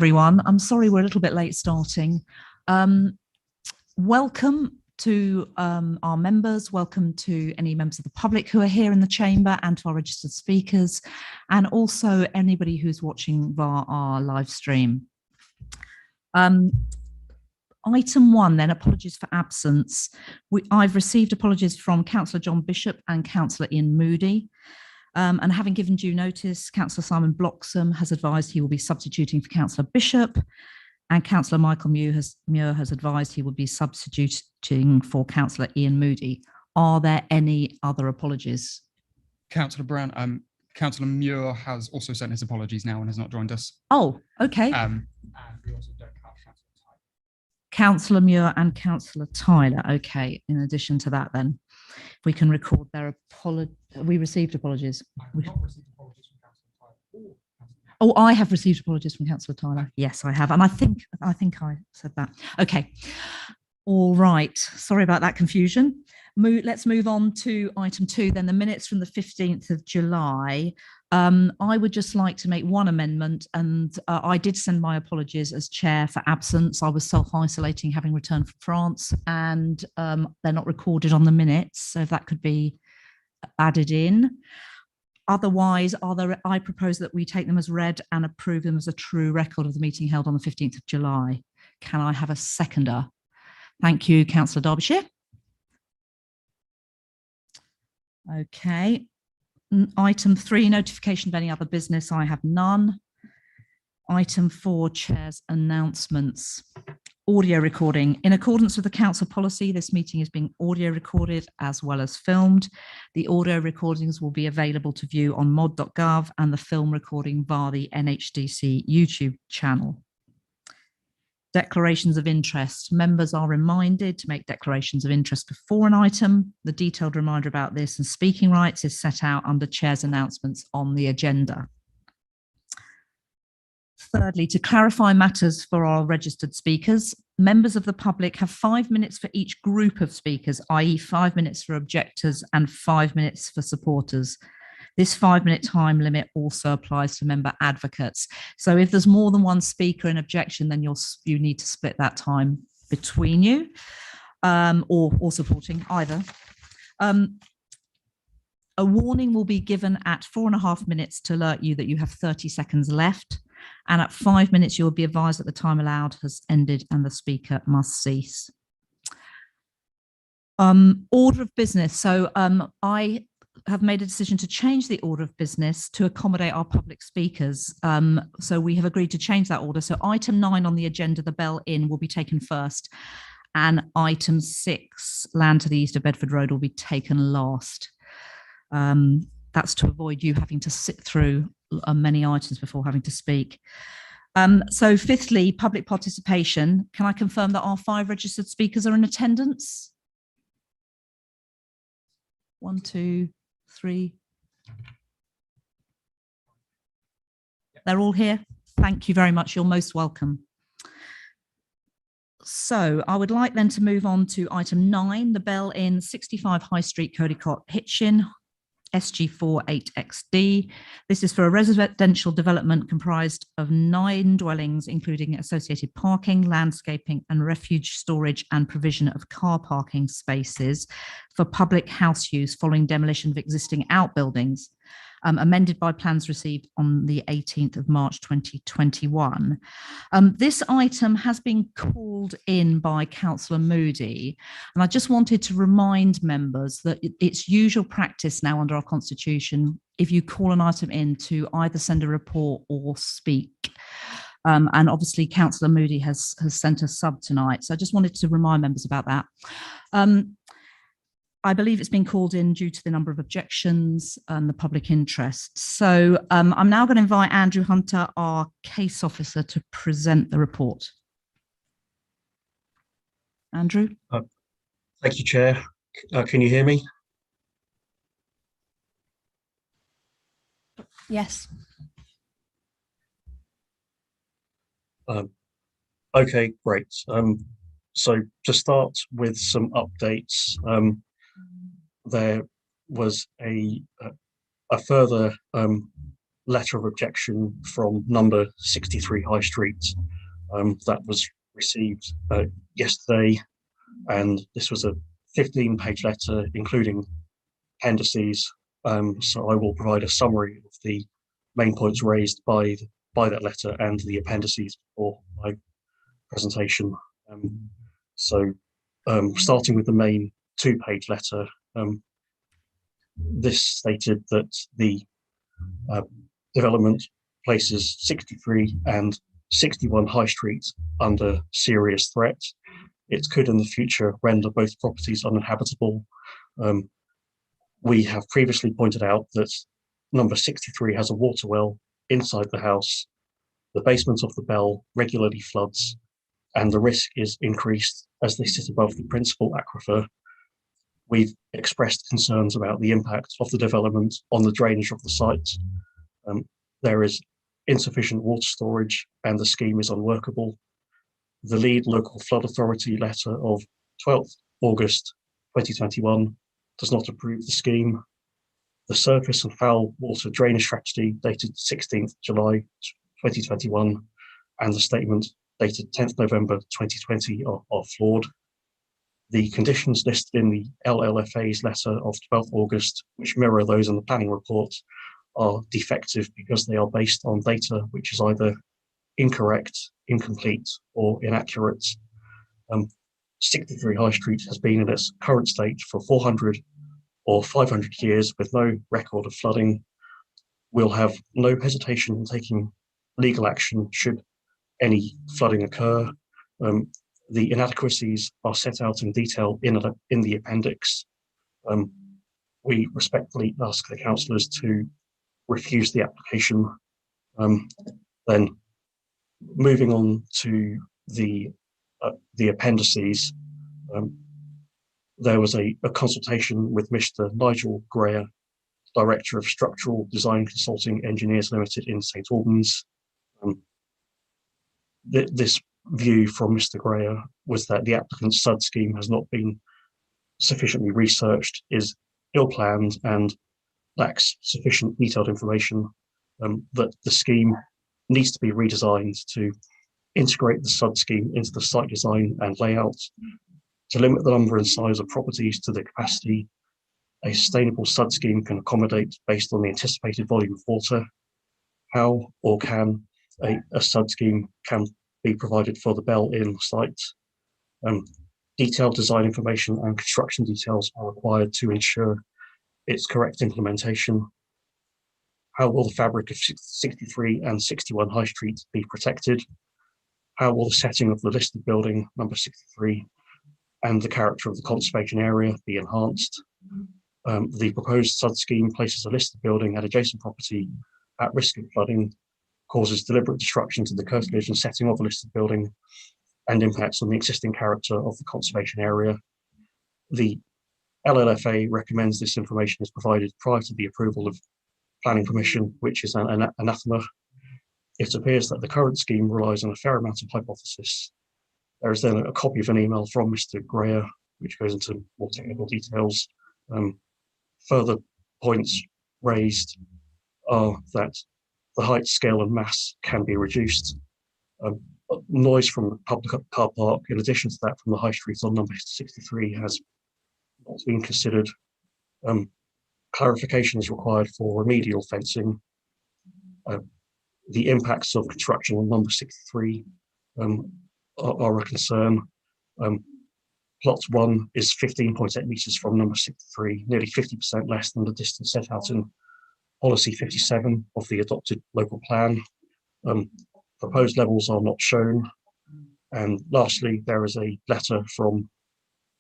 Everyone. I'm sorry we're a little bit late starting. Welcome to our members, welcome to any members of the public who are here in the chamber, and to our registered speakers, and also anybody who's watching via our live stream. Item 1 then, apologies for absence. I've received apologies from Councillor John Bishop and Councillor Ian Moody. And having given due notice, Councillor Simon Bloxham has advised he will be substituting for Councillor Bishop, and Councillor Michael Muir has advised he will be substituting for Councillor Ian Moody. Are there any other apologies? Councillor Brown, Councillor Muir has also sent his apologies now and has not joined us. Oh, okay. And we also don't have Councillor Muir and Councillor Tyler. Okay, in addition to that then, if we can record their apology. We received apologies. I have not received apologies from Councillor Tyler. Oh, I have received apologies from Councillor Tyler. Yes, I have. And I think I said that. Okay. All right. Sorry about that confusion. Let's move on to item 2, then the minutes from the 15th of July. I would just like to make one amendment, and I did send my apologies as chair for absence. I was self-isolating, having returned from France, and they're not recorded on the minutes, so if that could be added in. Otherwise, I propose that we take them as read and approve them as a true record of the meeting held on the 15th of July. Can I have a seconder? Thank you, Councillor Derbyshire. Okay. Item 3, notification of any other business. I have none. Item 4, Chair's announcements. Audio recording. In accordance with the council policy, this meeting is being audio recorded as well as filmed. The audio recordings will be available to view on mod.gov and the film recording via the NHDC YouTube channel. Declarations of interest. Members are reminded to make declarations of interest before an item. The detailed reminder about this and speaking rights is set out under Chair's announcements on the agenda. Thirdly, to clarify matters for our registered speakers, members of the public have 5 minutes for each group of speakers, i.e. 5 minutes for objectors and 5 minutes for supporters. This 5-minute time limit also applies to member advocates. So if there's more than one speaker in objection, then you need to split that time between you, or supporting either. A warning will be given at 4.5 minutes to alert you that you have 30 seconds left. And at 5 minutes, you will be advised that the time allowed has ended and the speaker must cease. Order of business. So I have made a decision to change the order of business to accommodate our public speakers. So we have agreed to change that order. So item 9 on the agenda, the Bell Inn, will be taken first. And item 6, land to the east of Bedford Road, will be taken last. That's to avoid you having to sit through many items before having to speak. So fifthly, public participation. Can I confirm that our 5 registered speakers are in attendance? 1, 2, 3. They're all here. Thank you very much. You're most welcome. So I would like then to move on to item 9, the Bell Inn, 65 High Street, Codicott, Hitchin, SG4 8XD. This is for a residential development comprised of 9 dwellings, including associated parking, landscaping and refuge storage and provision of car parking spaces for public house use following demolition of existing outbuildings, amended by plans received on the 18th of March 2021. This item has been called in by Councillor Moody, and I just wanted to remind members that it's usual practice now under our constitution, if you call an item in, to either send a report or speak. And obviously Councillor Moody has sent a sub tonight, so I just wanted to remind members about that. I believe it's been called in due to the number of objections and the public interest. So I'm now going to invite Andrew Hunter, our case officer, to present the report. Andrew. Thank you, Chair. Can you hear me? Yes. Okay, great. So to start with some updates, there was a further letter of objection from number 63 High Street that was received yesterday, and this was a 15-page letter including appendices. So I will provide a summary of the main points raised by that letter and the appendices for my presentation. Starting with the main 2-page letter, this stated that the development places 63 and 61 High Street under serious threat. It could in the future render both properties uninhabitable. We have previously pointed out that number 63 has a water well inside the house. The basement of the bell regularly floods, and the risk is increased as they sit above the principal aquifer. We've expressed concerns about the impact of the development on the drainage of the site. There is insufficient water storage and the scheme is unworkable. The lead local flood authority letter of 12th August 2021 does not approve the scheme. The surface and foul water drainage strategy dated 16th July 2021 and the statement dated 10th November 2020 are flawed. The conditions listed in the LLFA's letter of 12th August, which mirror those in the planning report, are defective because they are based on data which is either incorrect, incomplete, or inaccurate. 63 High Street has been in its current state for 400 or 500 years with no record of flooding. We'll have no hesitation in taking legal action should any flooding occur. The inadequacies are set out in detail in the appendix. We respectfully ask the councillors to refuse the application. Then moving on to the appendices, there was a consultation with Mr. Nigel Greer, Director of Structural Design Consulting Engineers Limited in St Albans. This view from Mr. Greer was that the applicant's SUD scheme has not been sufficiently researched, is ill-planned and lacks sufficient detailed information, that the scheme needs to be redesigned to integrate the SUD scheme into the site design and layout, to limit the number and size of properties to the capacity a sustainable SUD scheme can accommodate based on the anticipated volume of water. How or can a SUD scheme can be provided for the Bell Inn site? Detailed design information and construction details are required to ensure its correct implementation. How will the fabric of 63 and 61 High Street be protected? How will the setting of the listed building, number 63, and the character of the conservation area be enhanced? The proposed SUD scheme places a listed building and adjacent property at risk of flooding, causes deliberate destruction to the curtilage and setting of the listed building, and impacts on the existing character of the conservation area. The LLFA recommends this information is provided prior to the approval of planning permission, which is an anathema. It appears that the current scheme relies on a fair amount of hypothesis. There is then a copy of an email from Mr. Greer, which goes into more technical details. Further points raised are that the height, scale and mass can be reduced. Noise from the public car park, in addition to that from the High Street on number 63, has not been considered. Clarification is required for remedial fencing. The impacts of construction on number 63 are a concern. Plot 1 is 15.8 metres from number 63, nearly 50% less than the distance set out in policy 57 of the adopted local plan. Proposed levels are not shown. And lastly, there is a letter from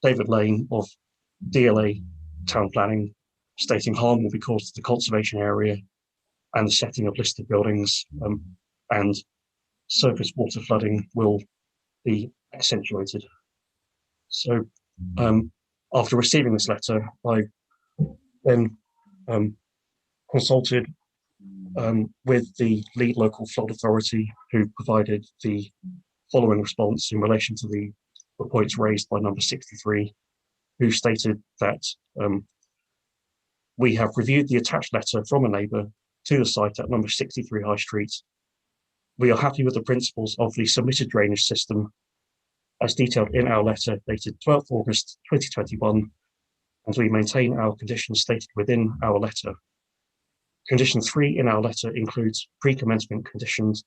David Lane of DLA Town Planning stating harm will be caused to the conservation area and the setting of listed buildings, and surface water flooding will be accentuated. So after receiving this letter, I then consulted with the lead local flood authority, who provided the following response in relation to the points raised by number 63, who stated that we have reviewed the attached letter from a neighbour to the site at number 63 High Street. We are happy with the principles of the submitted drainage system as detailed in our letter dated 12th August 2021, and we maintain our conditions stated within our letter. Condition 3 in our letter includes pre-commencement conditions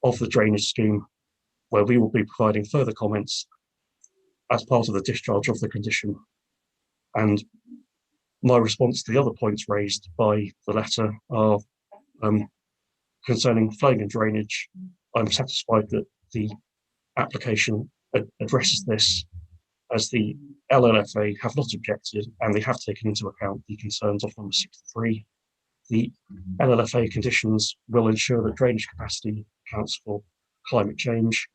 of the drainage scheme, where we will be providing further comments as part of the discharge of the condition. And my response to the other points raised by the letter are concerning flooding and drainage. I'm satisfied that the application addresses this, as the LLFA have not objected and they have taken into account the concerns of number 63. The LLFA conditions will ensure that drainage capacity accounts for climate change.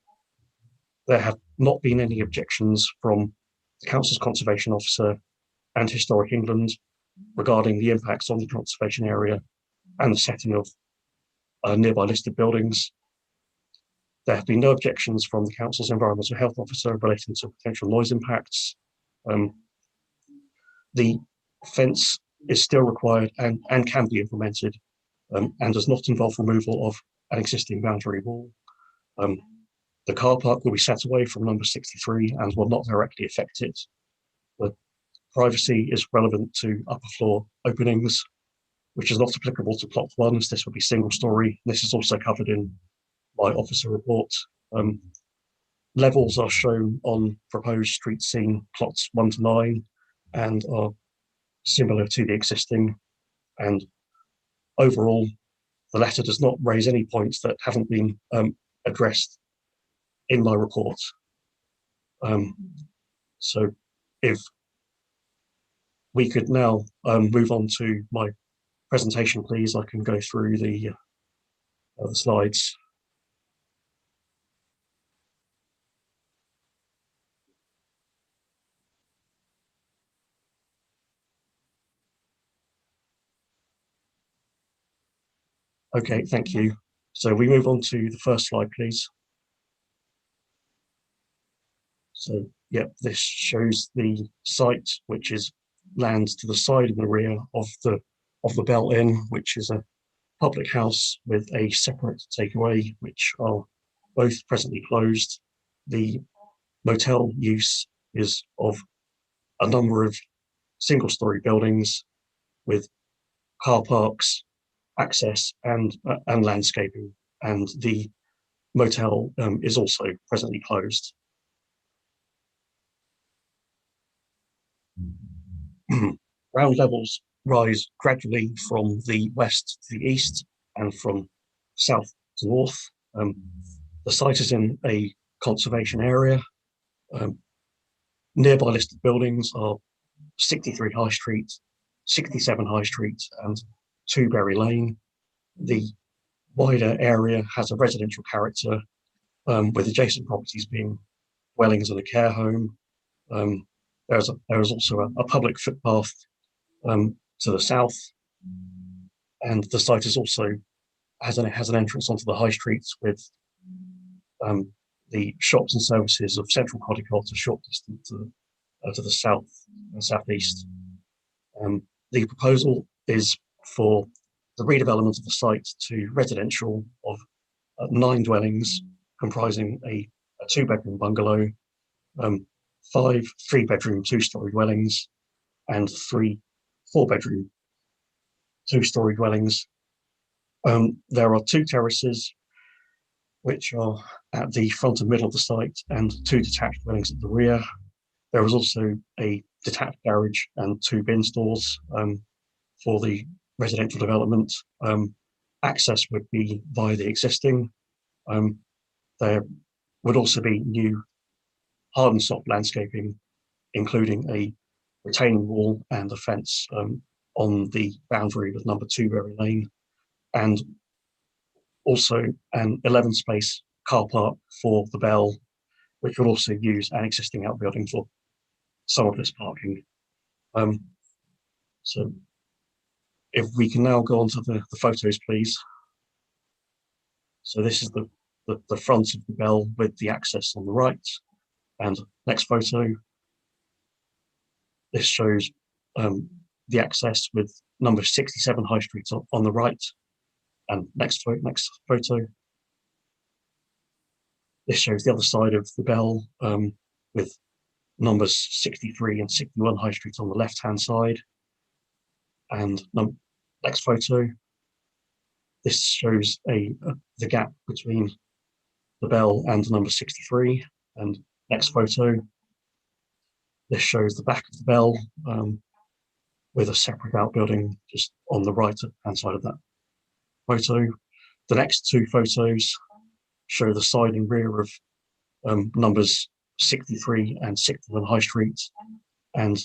There have not been any objections from the Council's Conservation Officer and Historic England regarding the impacts on the conservation area and the setting of nearby listed buildings. There have been no objections from the Council's Environmental Health Officer relating to potential noise impacts. The fence is still required and can be implemented and does not involve removal of an existing boundary wall. The car park will be set away from number 63 and will not directly affect it. The privacy is relevant to upper floor openings, which is not applicable to plot 1, as this will be single story. This is also covered in my officer report. Levels are shown on proposed street scene plots 1 to 9 and are similar to the existing. And overall, the letter does not raise any points that haven't been addressed in my report. So if we could now move on to my presentation, please, I can go through the slides. Okay, thank you. So we move on to the first slide, please. So, yeah, this shows the site, which is land to the side and the rear of the Bell Inn, which is a public house with a separate takeaway, which are both presently closed. The motel use is of a number of single-story buildings with car parks, access and landscaping, and the motel is also presently closed. Ground levels rise gradually from the west to the east and from south to north. The site is in a conservation area. Nearby listed buildings are 63 High Street, 67 High Street and 2 Berry Lane. The wider area has a residential character, with adjacent properties being dwellings and a care home. There is also a public footpath to the south, and the site is also has an entrance onto the high streets with the shops and services of Central Codicot a short distance to the south and southeast. The proposal is for the redevelopment of the site to residential of 9 dwellings comprising a 2-bedroom bungalow, 5 3-bedroom 2-story dwellings, and 3 4-bedroom 2-story dwellings. There are 2 terraces, which are at the front and middle of the site, and 2 detached dwellings at the rear. There is also a detached garage and 2 bin stores for the residential development. Access would be via the existing. There would also be new hard and soft landscaping, including a retaining wall and a fence on the boundary with number 2 Berry Lane, and also an 11-space car park for the Bell, which will also use an existing outbuilding for some of this parking. So if we can now go on to the photos, please. So this is the front of the Bell with the access on the right. And next photo, this shows the access with number 67 High Street on the right, And next photo. This shows the other side of the bell with numbers 63 and 61 High Street on the left-hand side. And next photo. This shows the gap between the bell and number 63. And next photo. This shows the back of the bell with a separate outbuilding just on the right-hand side of that photo. The next two photos show the side and rear of numbers 63 and 61 High Street and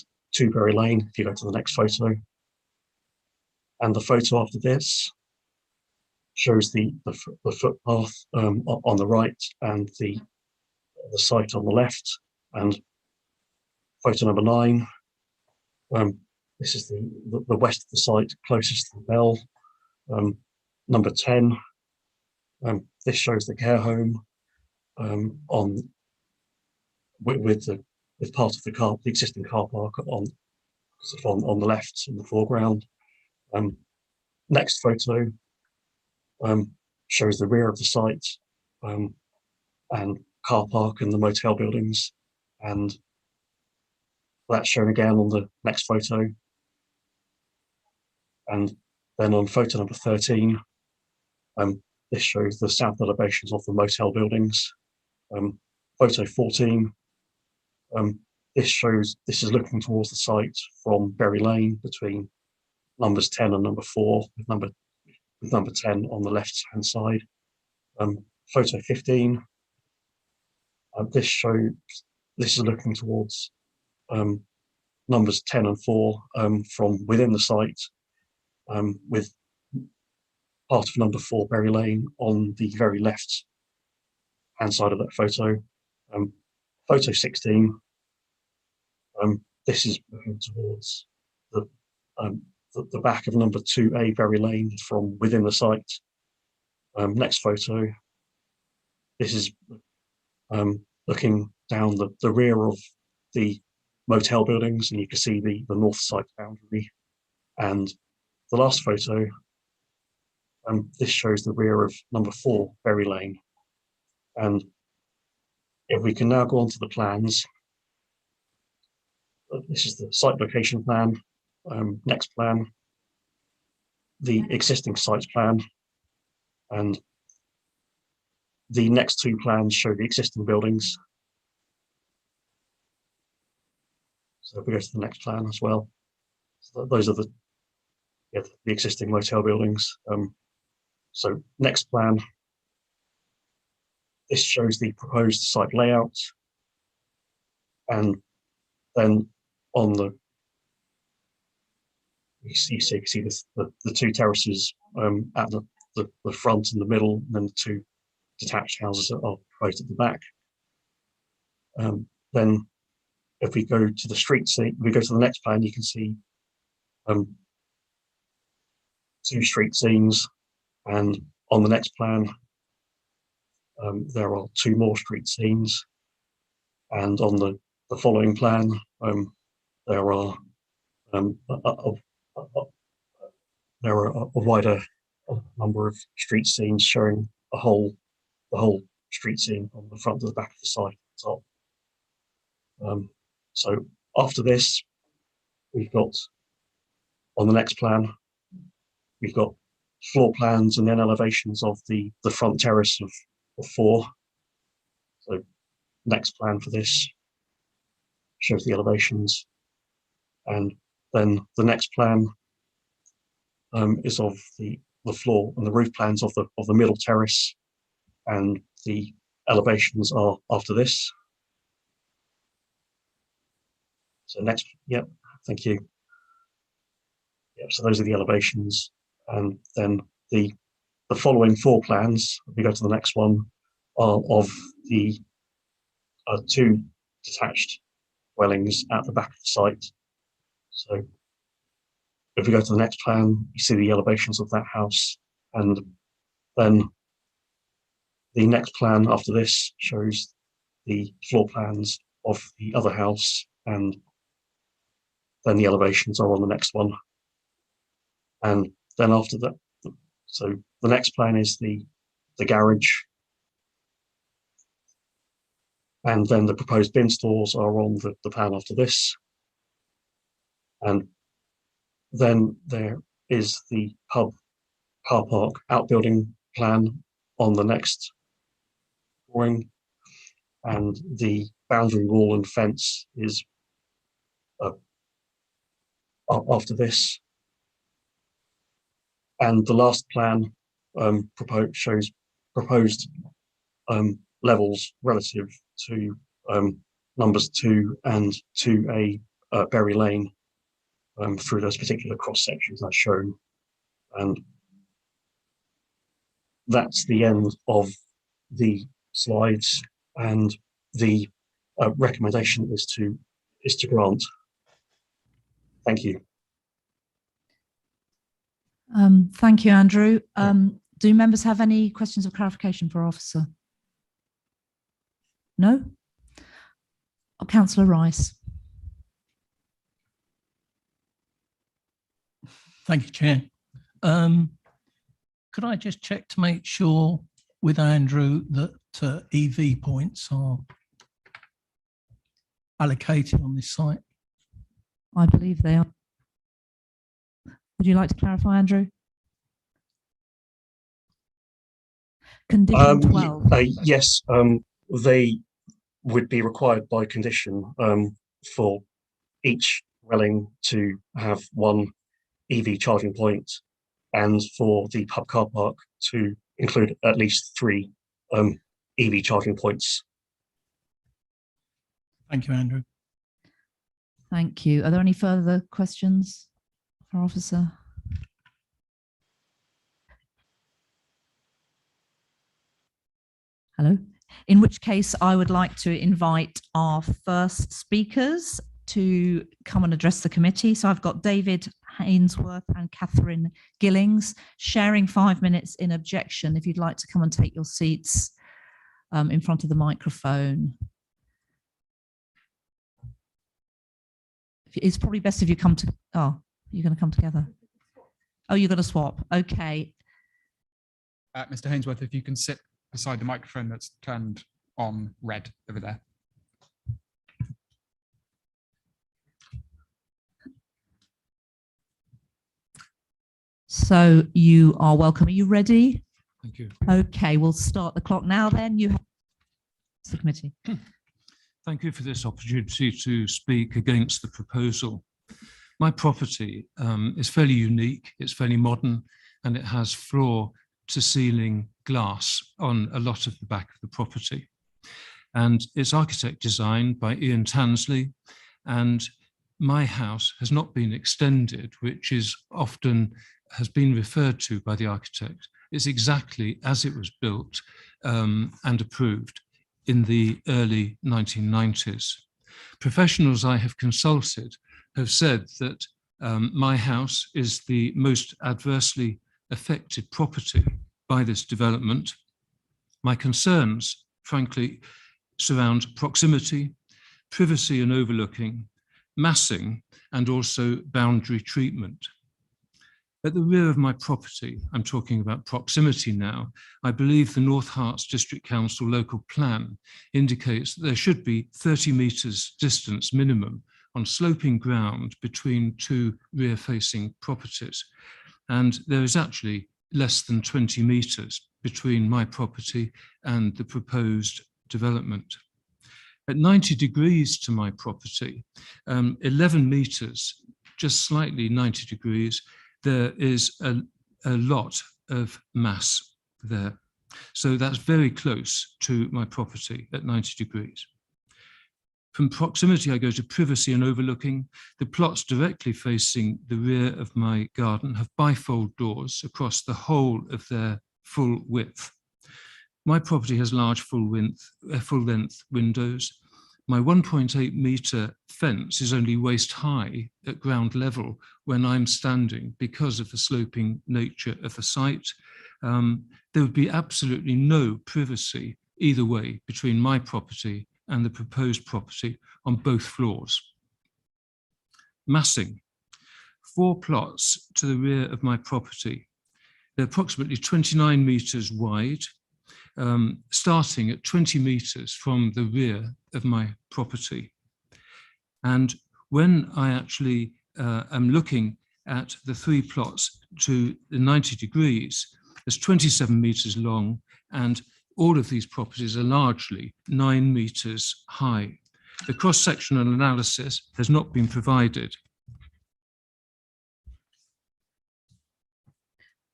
Berry Lane, if you go to the next photo. And the photo after this shows the footpath on the right and the site on the left. And photo number 9, this is the west of the site closest to the bell. Number 10, this shows the care home with part of the existing car park on the left in the foreground. Next photo shows the rear of the site and car park and the motel buildings, and that's shown again on the next photo. And then on photo number 13, this shows the south elevations of the motel buildings. Photo 14, this is looking towards the site from Berry Lane between numbers 10 and number 4, with number 10 on the left-hand side. Photo 15, this is looking towards numbers 10 and 4 from within the site, with part of number 4 Berry Lane on the very left hand side of that photo. Photo 16, this is looking towards the back of number 2A Berry Lane from within the site. Next photo, this is looking down the rear of the motel buildings, and you can see the north side boundary. And the last photo, this shows the rear of number 4 Berry Lane. And if we can now go on to the plans, this is the site location plan. Next plan, the existing sites plan, and the next two plans show the existing buildings. So if we go to the next plan as well, so those are the existing motel buildings. So next plan, this shows the proposed site layout, and then on the you can see the two terraces at the front and the middle, and then the two detached houses that are proposed at the back. Then if we go to the street scene, we go to the next plan, you can see two street scenes, and on the next plan there are two more street scenes, and on the following plan there are a wider number of street scenes showing the whole street scene on the front and the back of the site at the top. So after this, we've got on the next plan, we've got floor plans and then elevations of the front terrace of 4. So next plan for this shows the elevations, and then the next plan is of the floor and the roof plans of the middle terrace, and the elevations are after this. So next, yep, thank you. Yep, so those are the elevations, and then the following 4 plans, if we go to the next one, are of the 2 detached dwellings at the back of the site. So if we go to the next plan, you see the elevations of that house, and then the next plan after this shows the floor plans of the other house, and then the elevations are on the next one. And then after that, so The next plan is the garage. And then the proposed bin stores are on the plan after this. And then there is the pub car park outbuilding plan on the next drawing. And the boundary wall and fence is after this. And the last plan shows proposed levels relative to numbers 2 and 2A Berry Lane through those particular cross sections as shown. And that's the end of the slides, and the recommendation is to grant. Thank you. Thank you, Andrew. Do members have any questions of clarification for Officer? No? Oh, Councillor Rice. Thank you, Chair. Could I just check to make sure with Andrew that EV points are allocated on this site? I believe they are. Would you like to clarify, Andrew? Condition 12. Yes, they would be required by condition for each dwelling to have one EV charging point, and for the pub car park to include at least 3 EV charging points. Thank you, Andrew. Thank you. Are there any further questions for Officer? Hello. In which case, I would like to invite our first speakers to come and address the committee. So I've got David Hainsworth and Catherine Gillings sharing 5 minutes in objection. If you'd like to come and take your seats in front of the microphone. It's probably best if you come to, oh, you're going to come together. Oh, you're going to swap. Okay. Mr. Hainsworth, if you can sit beside the microphone that's turned on red over there. So you are welcome. Are you ready? Thank you. Okay, we'll start the clock now then. You have the committee. Thank you for this opportunity to speak against the proposal. My property is fairly unique, it's fairly modern, and it has floor to ceiling glass on a lot of the back of the property. And it's architect designed by Ian Tansley, and my house has not been extended, which is often has been referred to by the architect. It's exactly as it was built and approved in the early 1990s. Professionals I have consulted have said that my house is the most adversely affected property by this development. My concerns, frankly, surround proximity, privacy and overlooking, massing, and also boundary treatment. At the rear of my property, I'm talking about proximity now, I believe the North Herts District Council local plan indicates that there should be 30 metres distance minimum on sloping ground between 2 rear-facing properties. And there is actually less than 20 metres between my property and the proposed development. At 90 degrees to my property, 11 metres, just slightly 90 degrees, there is a lot of mass there. So that's very close to my property at 90 degrees. From proximity, I go to privacy and overlooking. The plots directly facing the rear of my garden have bifold doors across the whole of their full width. My property has large full length windows. My 1.8 metre fence is only waist high at ground level when I'm standing because of the sloping nature of the site. There would be absolutely no privacy either way between my property and the proposed property on both floors. Massing. 4 plots to the rear of my property They're approximately 29 metres wide, starting at 20 metres from the rear of my property. And when I actually am looking at the 3 plots to the 90 degrees, there's 27 metres long, and all of these properties are largely 9 metres high. The cross-sectional analysis has not been provided.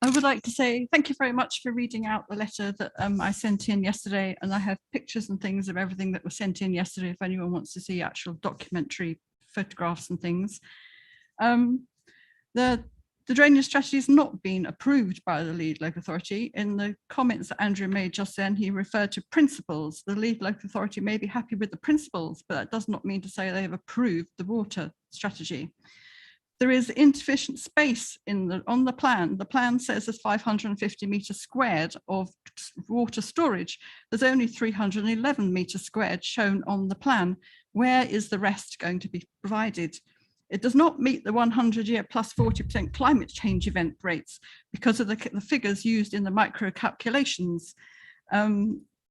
I would like to say thank you very much for reading out the letter that I sent in yesterday, and I have pictures and things of everything that was sent in yesterday if anyone wants to see actual documentary photographs and things. The drainage strategy has not been approved by the lead local authority. In the comments that Andrew made just then, he referred to principles. The lead local authority may be happy with the principles, but that does not mean to say they have approved the water strategy. There is insufficient space on the plan. The plan says there's 550 metres squared of water storage. There's only 311 metres squared shown on the plan. Where is the rest going to be provided? It does not meet the 100-year plus 40% climate change event rates because of the figures used in the micro calculations. As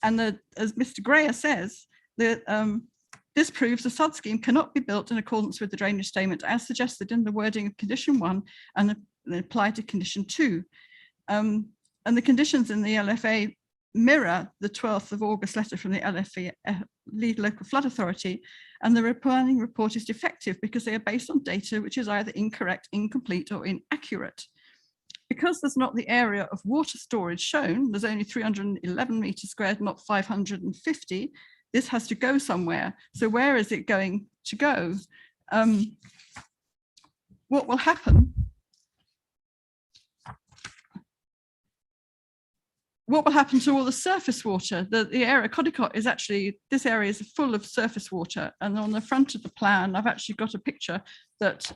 Mr. Greer says, this proves the SUD scheme cannot be built in accordance with the drainage statement as suggested in the wording of condition 1 and apply to condition 2. And the conditions in the LFA mirror the 12th of August letter from the LFA lead local flood authority, and the planning report is defective because they are based on data which is either incorrect, incomplete or inaccurate. Because there's not the area of water storage shown, there's only 311 metres squared, not 550. This has to go somewhere. So where is it going to go? What will happen? What will happen to all the surface water? The area Codicot is actually, this area is full of surface water. And on the front of the plan, I've actually got a picture that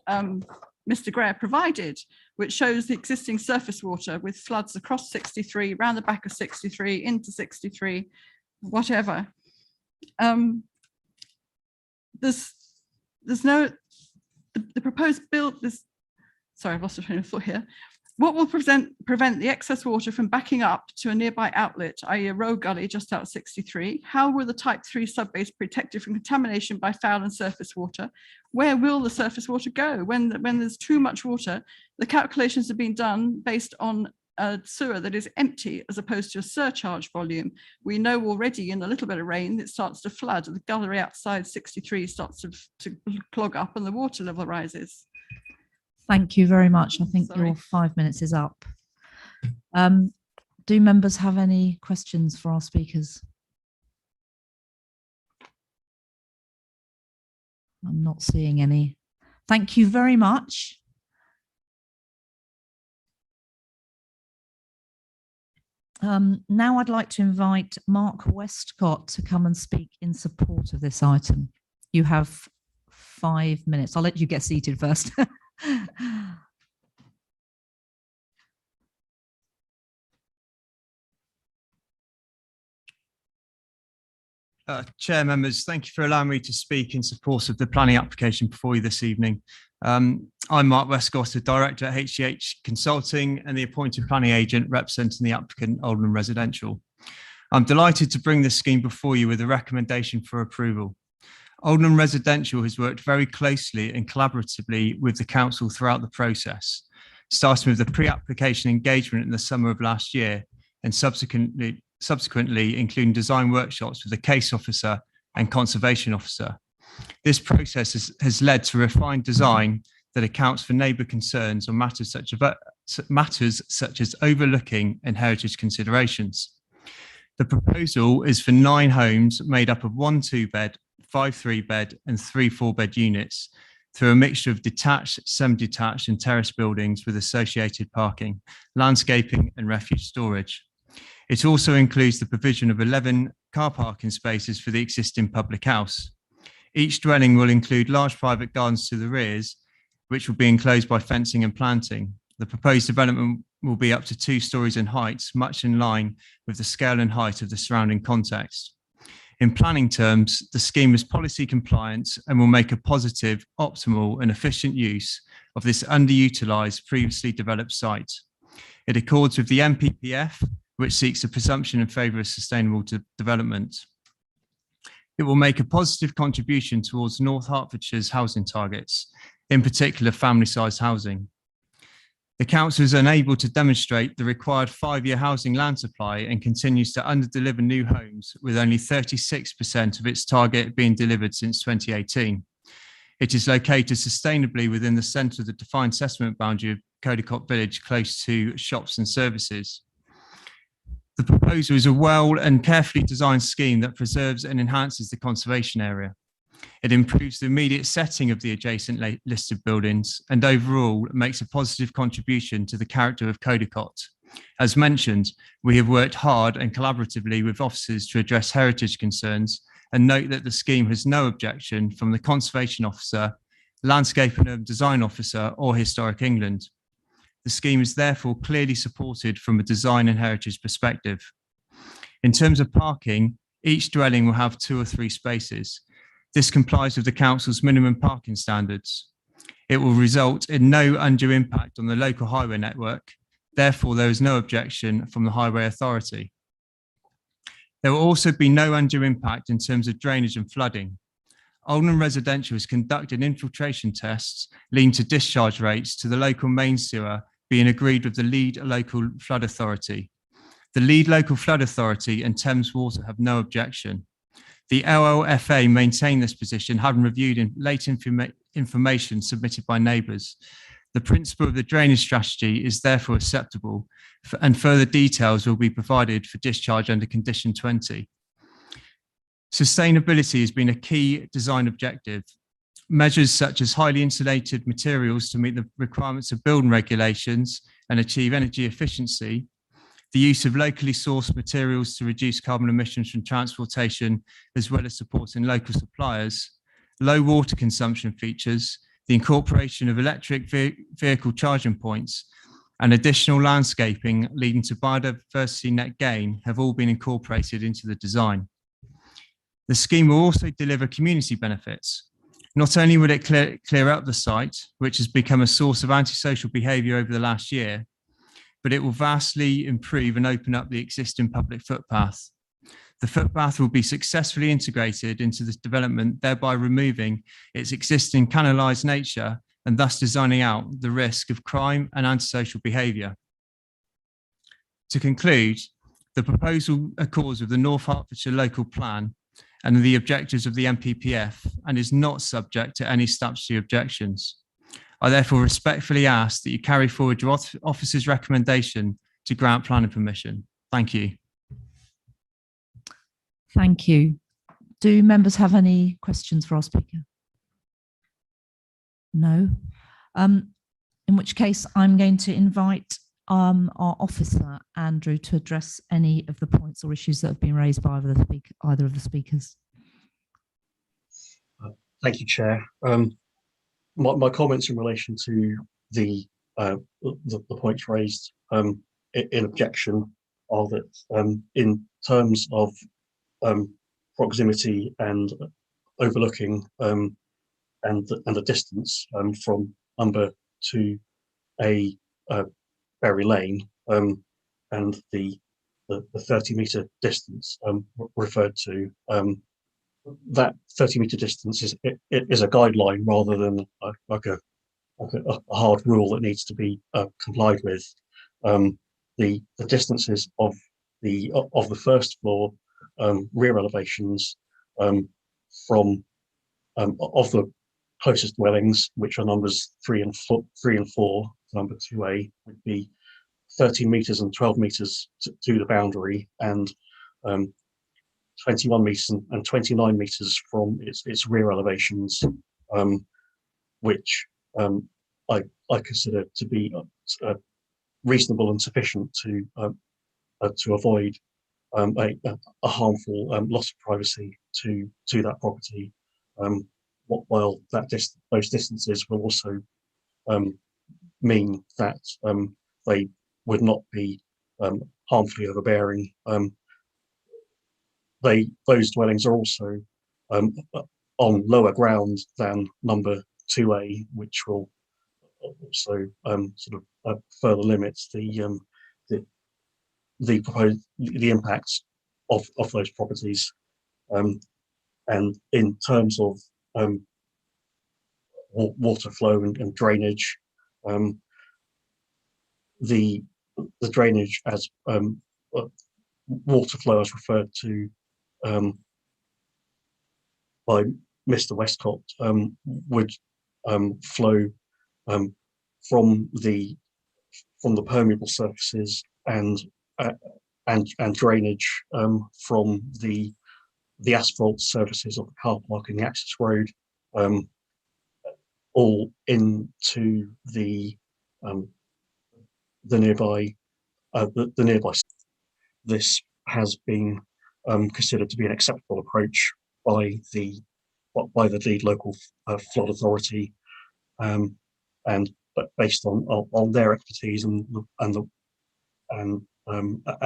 Mr. Greer provided, which shows the existing surface water with floods across 63, round the back of 63, into 63, whatever. There's no, the proposed build, sorry, I've lost a train of thought here. What will prevent the excess water from backing up to a nearby outlet, i.e. a road gully just out 63? How will the type 3 subbase be protected from contamination by foul and surface water? Where will the surface water go? When there's too much water, the calculations have been done based on a sewer that is empty as opposed to a surcharge volume. We know already in a little bit of rain it starts to flood. The gullery outside 63 starts to clog up and the water level rises. Thank you very much. I think Sorry. your 5 minutes is up. Do members have any questions for our speakers? I'm not seeing any. Thank you very much. Now I'd like to invite Mark Westcott to come and speak in support of this item. You have 5 minutes. I'll let you get seated first. Chair, members, thank you for allowing me to speak in support of the planning application before you this evening. I'm Mark Westcott, a director at HGH Consulting and the appointed planning agent representing the applicant Oldham Residential. I'm delighted to bring this scheme before you with a recommendation for approval. Oldham Residential has worked very closely and collaboratively with the council throughout the process, starting with the pre-application engagement in the summer of last year and subsequently including design workshops with the case officer and conservation officer. This process has led to refined design that accounts for neighbour concerns on matters such as overlooking and heritage considerations. The proposal is for 9 homes made up of 1 2-bed, 5 3-bed and 3 4-bed units through a mixture of detached, semi-detached and terrace buildings with associated parking, landscaping and refuge storage. It also includes the provision of 11 car parking spaces for the existing public house. Each dwelling will include large private gardens to the rears, which will be enclosed by fencing and planting. The proposed development will be up to 2 stories in height, much in line with the scale and height of the surrounding context. In planning terms, the scheme is policy compliant and will make a positive, optimal and efficient use of this underutilised previously developed site. It accords with the NPPF, which seeks a presumption in favour of sustainable development. It will make a positive contribution towards North Hertfordshire's housing targets, in particular family-sized housing. The council is unable to demonstrate the required 5-year housing land supply and continues to underdeliver new homes, with only 36% of its target being delivered since 2018. It is located sustainably within the centre of the defined settlement boundary of Codicott Village, close to shops and services. The proposal is a well and carefully designed scheme that preserves and enhances the conservation area. It improves the immediate setting of the adjacent listed buildings and overall makes a positive contribution to the character of Codicott. As mentioned, we have worked hard and collaboratively with officers to address heritage concerns, and note that the scheme has no objection from the Conservation Officer, Landscape and Urban Design Officer, or Historic England. The scheme is therefore clearly supported from a design and heritage perspective. In terms of parking, each dwelling will have 2 or 3 spaces. This complies with the council's minimum parking standards. It will result in no undue impact on the local highway network. Therefore, there is no objection from the Highway Authority. There will also be no undue impact in terms of drainage and flooding. Oldham Residential has conducted infiltration tests leading to discharge rates to the local main sewer being agreed with the lead local flood authority. The lead local flood authority and Thames Water have no objection. The LLFA maintain this position, having reviewed late information submitted by neighbours. The principle of the drainage strategy is therefore acceptable, and further details will be provided for discharge under condition 20. Sustainability has been a key design objective. Measures such as highly insulated materials to meet the requirements of building regulations and achieve energy efficiency, the use of locally sourced materials to reduce carbon emissions from transportation, as well as supporting local suppliers, low water consumption features, the incorporation of electric vehicle charging points, and additional landscaping leading to biodiversity net gain have all been incorporated into the design. The scheme will also deliver community benefits. Not only will it clear up the site, which has become a source of antisocial behaviour over the last year, but it will vastly improve and open up the existing public footpath. The footpath will be successfully integrated into this development, thereby removing its existing canalised nature and thus designing out the risk of crime and antisocial behaviour. To conclude, the proposal accords with the North Hertfordshire local plan and the objectives of the NPPF and is not subject to any statutory objections. I therefore respectfully ask that you carry forward your officer's recommendation to grant planning permission. Thank you. Thank you. Do members have any questions for our speaker? No. In which case, I'm going to invite our officer, Andrew, to address any of the points or issues that have been raised by either of the speakers. Thank you, Chair. My comments in relation to the points raised in objection are that in terms of proximity and overlooking and the distance from Umber to a Berry Lane and the 30-metre distance referred to, that 30-metre distance is a guideline rather than like a hard rule that needs to be complied with. The distances of the first floor rear elevations from of the closest dwellings, which are numbers 3 and 4, number 2A, would be 13 metres and 12 metres to the boundary, and 21 metres and 29 metres from its rear elevations, which I consider to be reasonable and sufficient to avoid a harmful loss of privacy to that property. While those distances will also mean that they would not be harmfully overbearing. Those dwellings are also on lower ground than number 2A, which will also further limits the proposed impacts of those properties. And in terms of water flow and drainage, the drainage as water flow as referred to by Mr. Westcott would flow from the permeable surfaces and drainage from the asphalt surfaces of the car park and the access road, all into the nearby. This has been considered to be an acceptable approach by the lead local flood authority, but based on their expertise and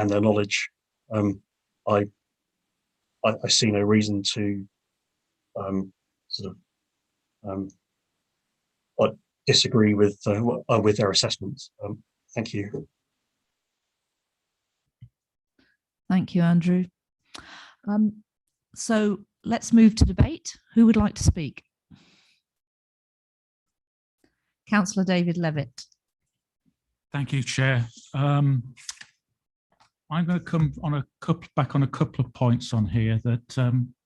their knowledge, I see no reason to disagree with their assessments. Thank you. Thank you, Andrew. So let's move to debate. Who would like to speak? Councillor David Levitt. Thank you, Chair. I'm going to come on back on a couple of points on here that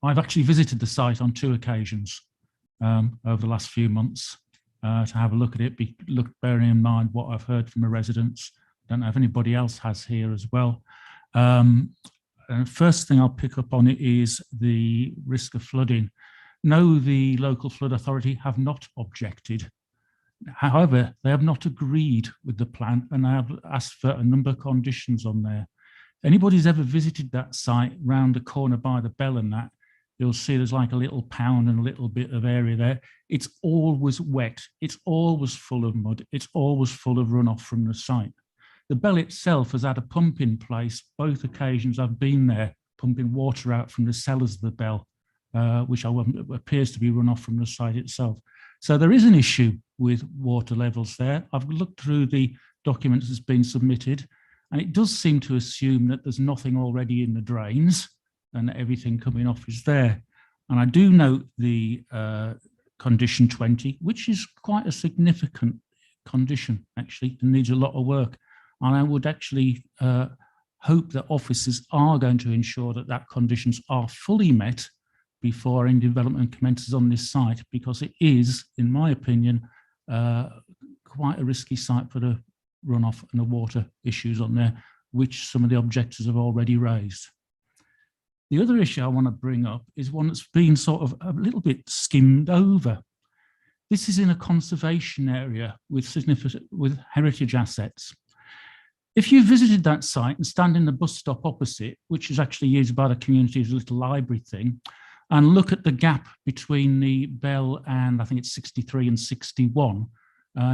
I've actually visited the site on 2 occasions over the last few months to have a look at it, bearing in mind what I've heard from the residents. Don't know if anybody else has here as well. First thing I'll pick up on it is the risk of flooding. No, the local flood authority have not objected. However, they have not agreed with the plan and I have asked for a number of conditions on there. Anybody's ever visited that site round the corner by the bell and that, you'll see there's like a little pound and a little bit of area there. It's always wet. It's always full of mud. It's always full of runoff from the site. The bell itself has had a pump in place. Both occasions I've been there, pumping water out from the cellars of the bell, which appears to be runoff from the site itself. So there is an issue with water levels there. I've looked through the documents that's been submitted, and it does seem to assume that there's nothing already in the drains and that everything coming off is there. And I do note the condition 20, which is quite a significant condition, actually, and needs a lot of work. And I would actually hope that officers are going to ensure that conditions are fully met before any development commences on this site, because it is, in my opinion, quite a risky site for the runoff and the water issues on there, which some of the objectors have already raised. The other issue I want to bring up is one that's been sort of a little bit skimmed over. This is in a conservation area with heritage assets. If you visited that site and stand in the bus stop opposite, which is actually used by the community as a little library thing, and look at the gap between the bell and I think it's 63 and 61,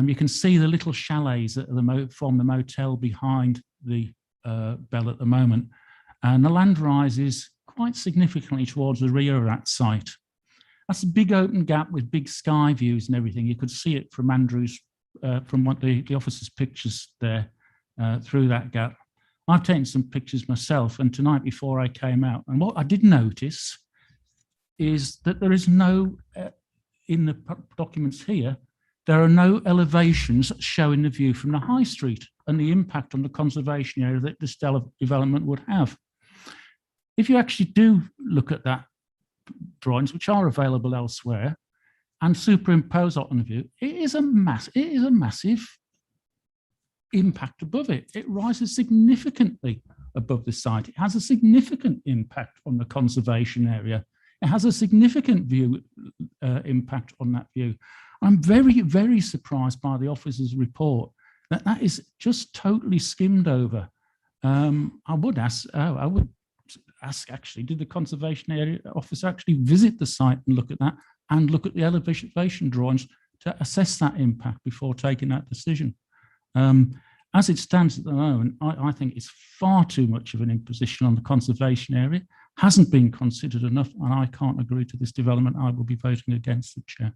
you can see the little chalets that are from the motel behind the bell at the moment. And the land rises quite significantly towards the rear of that site. That's a big open gap with big sky views and everything. You could see it from Andrew's, from what the officer's pictures there through that gap. I've taken some pictures myself, and tonight before I came out, and what I did notice is that there is no, in the documents here, there are no elevations showing the view from the high street and the impact on the conservation area that this development would have. If you actually do look at that drawings, which are available elsewhere, and superimpose that on the view, it is a massive impact above it. It rises significantly above the site. It has a significant impact on the conservation area. It has a significant impact on that view. I'm very, very surprised by the officer's report that is just totally skimmed over. I would ask actually, did the conservation area officer actually visit the site and look at that and look at the elevation drawings to assess that impact before taking that decision? As it stands at the moment, I think it's far too much of an imposition on the conservation area, hasn't been considered enough, and I can't agree to this development. I will be voting against the chair.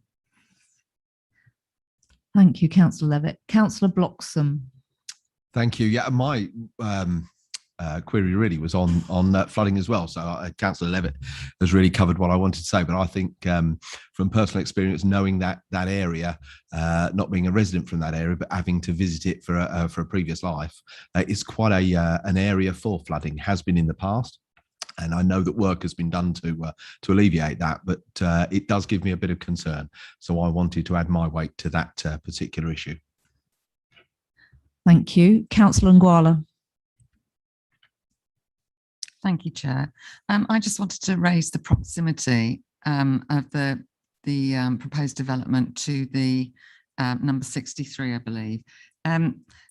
Thank you, Councillor Levitt. Councillor Bloxham. Thank you. Yeah, my query really was on flooding as well. So Councillor Levitt has really covered what I wanted to say. But I think from personal experience, knowing that area, not being a resident from that area, but having to visit it for a previous life, it's quite an area for flooding. Has been in the past. And I know that work has been done to alleviate that, but it does give me a bit of concern. So I wanted to add my weight to that particular issue. Thank you. Councillor Nguala. Thank you, Chair. I just wanted to raise the proximity of the proposed development to the number 63, I believe.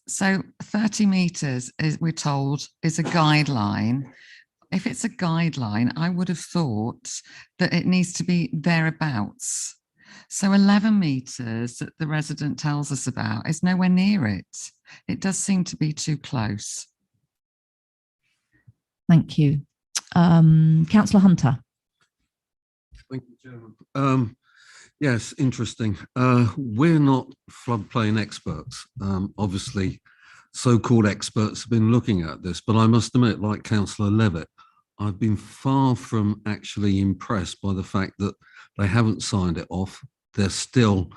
So 30 metres, we're told, is a guideline. If it's a guideline, I would have thought that it needs to be thereabouts. So 11 metres that the resident tells us about is nowhere near it. It does seem to be too close. Thank you. Councillor Hunter. Thank you, Chairman. Yes, interesting. We're not floodplain experts. Obviously, so-called experts have been looking at this, but I must admit, like Councillor Levitt, I've been far from actually impressed by the fact that they haven't signed it off. They're still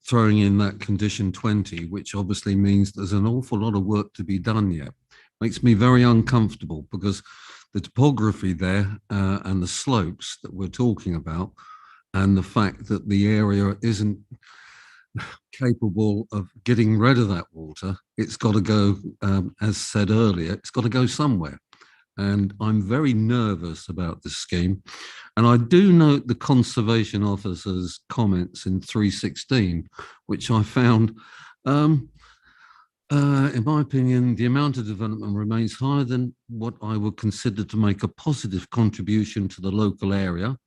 throwing in that condition 20, which obviously means there's an awful lot of work to be done yet. Makes me very uncomfortable because the topography there and the slopes that we're talking about, and the fact that the area isn't capable of getting rid of that water, it's got to go, as said earlier, it's got to go somewhere. And I'm very nervous about this scheme. And I do note the conservation officer's comments in 316, which I found, in my opinion, the amount of development remains higher than what I would consider to make a positive contribution to the local area.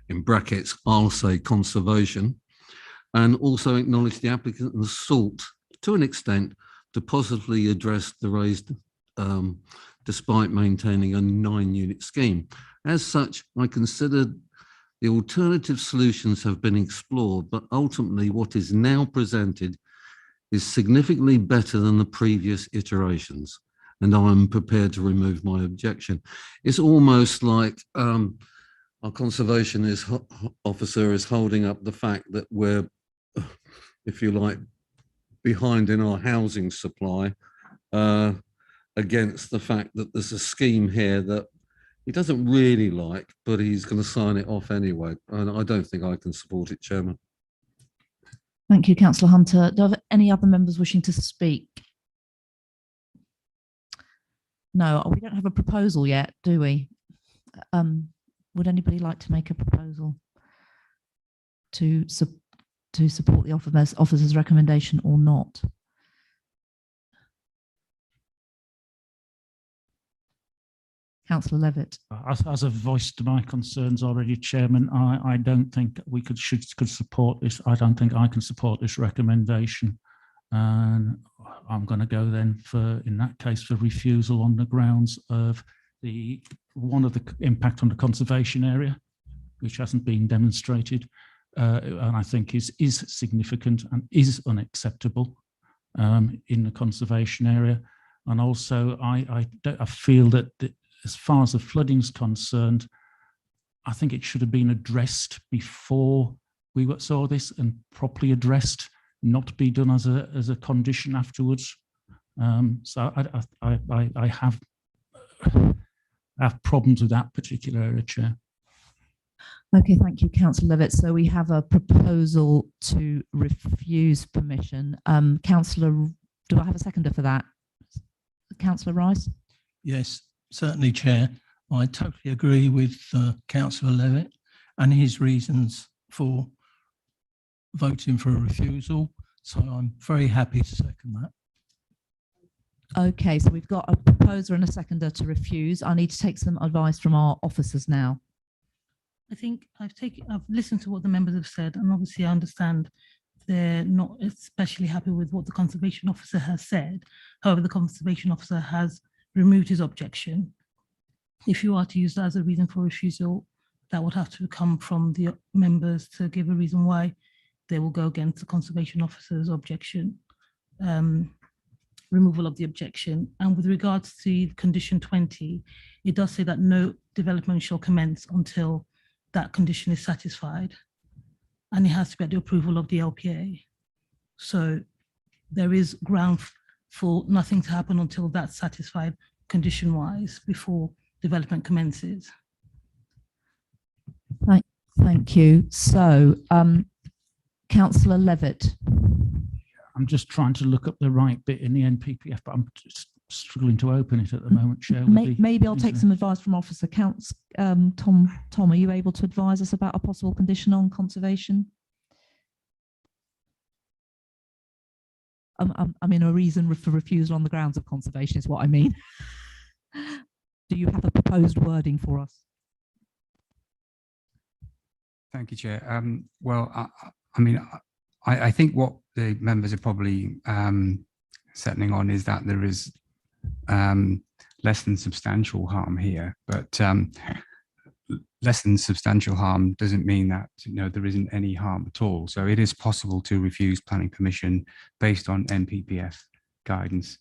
In brackets, I'll say conservation, and also acknowledge the applicant has sought, to an extent, to positively address the raised despite maintaining a 9-unit scheme. As such, I considered the alternative solutions have been explored, but ultimately what is now presented is significantly better than the previous iterations, and I'm prepared to remove my objection. It's almost like our conservation officer is holding up the fact that we're, if you like, behind in our housing supply, against the fact that there's a scheme here that he doesn't really like, but he's going to sign it off anyway. And I don't think I can support it, Chairman. Thank you, Councillor Hunter. Do I have any other members wishing to speak? No, we don't have a proposal yet, do we? Would anybody like to make a proposal to support the officer's recommendation or not? Councillor Levitt. As I've voiced my concerns already, Chairman, I don't think we could support this. I don't think I can support this recommendation. And I'm going to go then for, in that case, for refusal on the grounds of one of the impact on the conservation area, which hasn't been demonstrated, and I think is significant and is unacceptable in the conservation area. And also, I feel that as far as the flooding is concerned, I think it should have been addressed before we saw this and properly addressed, not be done as a condition afterwards. So I have problems with that particular area, Chair. Okay, thank you, Councillor Levitt. So we have a proposal to refuse permission. Councillor, do I have a seconder for that? Councillor Rice? Yes, certainly, Chair. I totally agree with Councillor Levitt and his reasons for voting for a refusal. So I'm very happy to second that. Okay, so we've got a proposer and a seconder to refuse. I need to take some advice from our officers now. I think I've listened to what the members have said, and obviously I understand they're not especially happy with what the conservation officer has said. However, the conservation officer has removed his objection. If you are to use that as a reason for refusal, that would have to come from the members to give a reason why they will go against the conservation officer's objection, removal of the objection. And with regards to condition 20, it does say that no development shall commence until that condition is satisfied. And it has to be at the approval of the LPA. So there is ground for nothing to happen until that's satisfied condition-wise before development commences. Thank you. So, Councillor Levitt. I'm just trying to look up the right bit in the NPPF, but I'm just struggling to open it at the moment, Chair. Maybe I'll take some advice from Officer Counts. Tom, are you able to advise us about a possible condition on conservation? I mean, a reason for refusal on the grounds of conservation is what I mean. Do you have a proposed wording for us? Thank you, Chair. Well, I mean, I think what the members are probably settling on is that there is less than substantial harm here, but less than substantial harm doesn't mean that there isn't any harm at all. So it is possible to refuse planning permission based on NPPF guidance,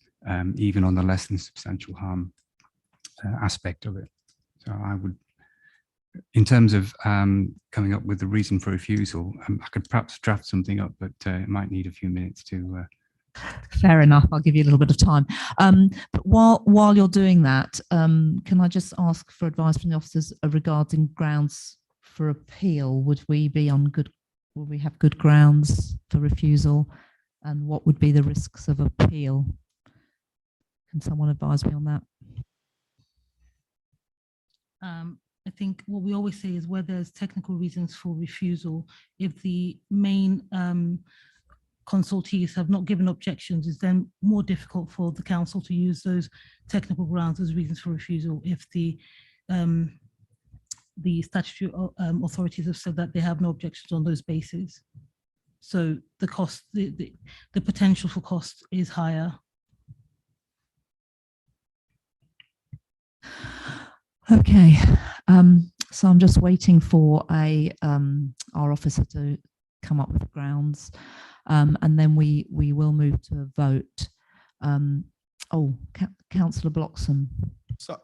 even on the less than substantial harm aspect of it. So I would, in terms of coming up with the reason for refusal, I could perhaps draft something up, but it might need a few minutes to. Fair enough. I'll give you a little bit of time. But while you're doing that, can I just ask for advice from the officers regarding grounds for appeal? Would we be on good? Would we have good grounds for refusal? And what would be the risks of appeal? Can someone advise me on that? I think what we always say is where there's technical reasons for refusal, if the main consultees have not given objections, it's then more difficult for the council to use those technical grounds as reasons for refusal if the statutory authorities have said that they have no objections on those bases. So the cost, the potential for cost is higher. Okay, so I'm just waiting for our officer to come up with grounds, and then we will move to a vote. Councillor Bloxham. So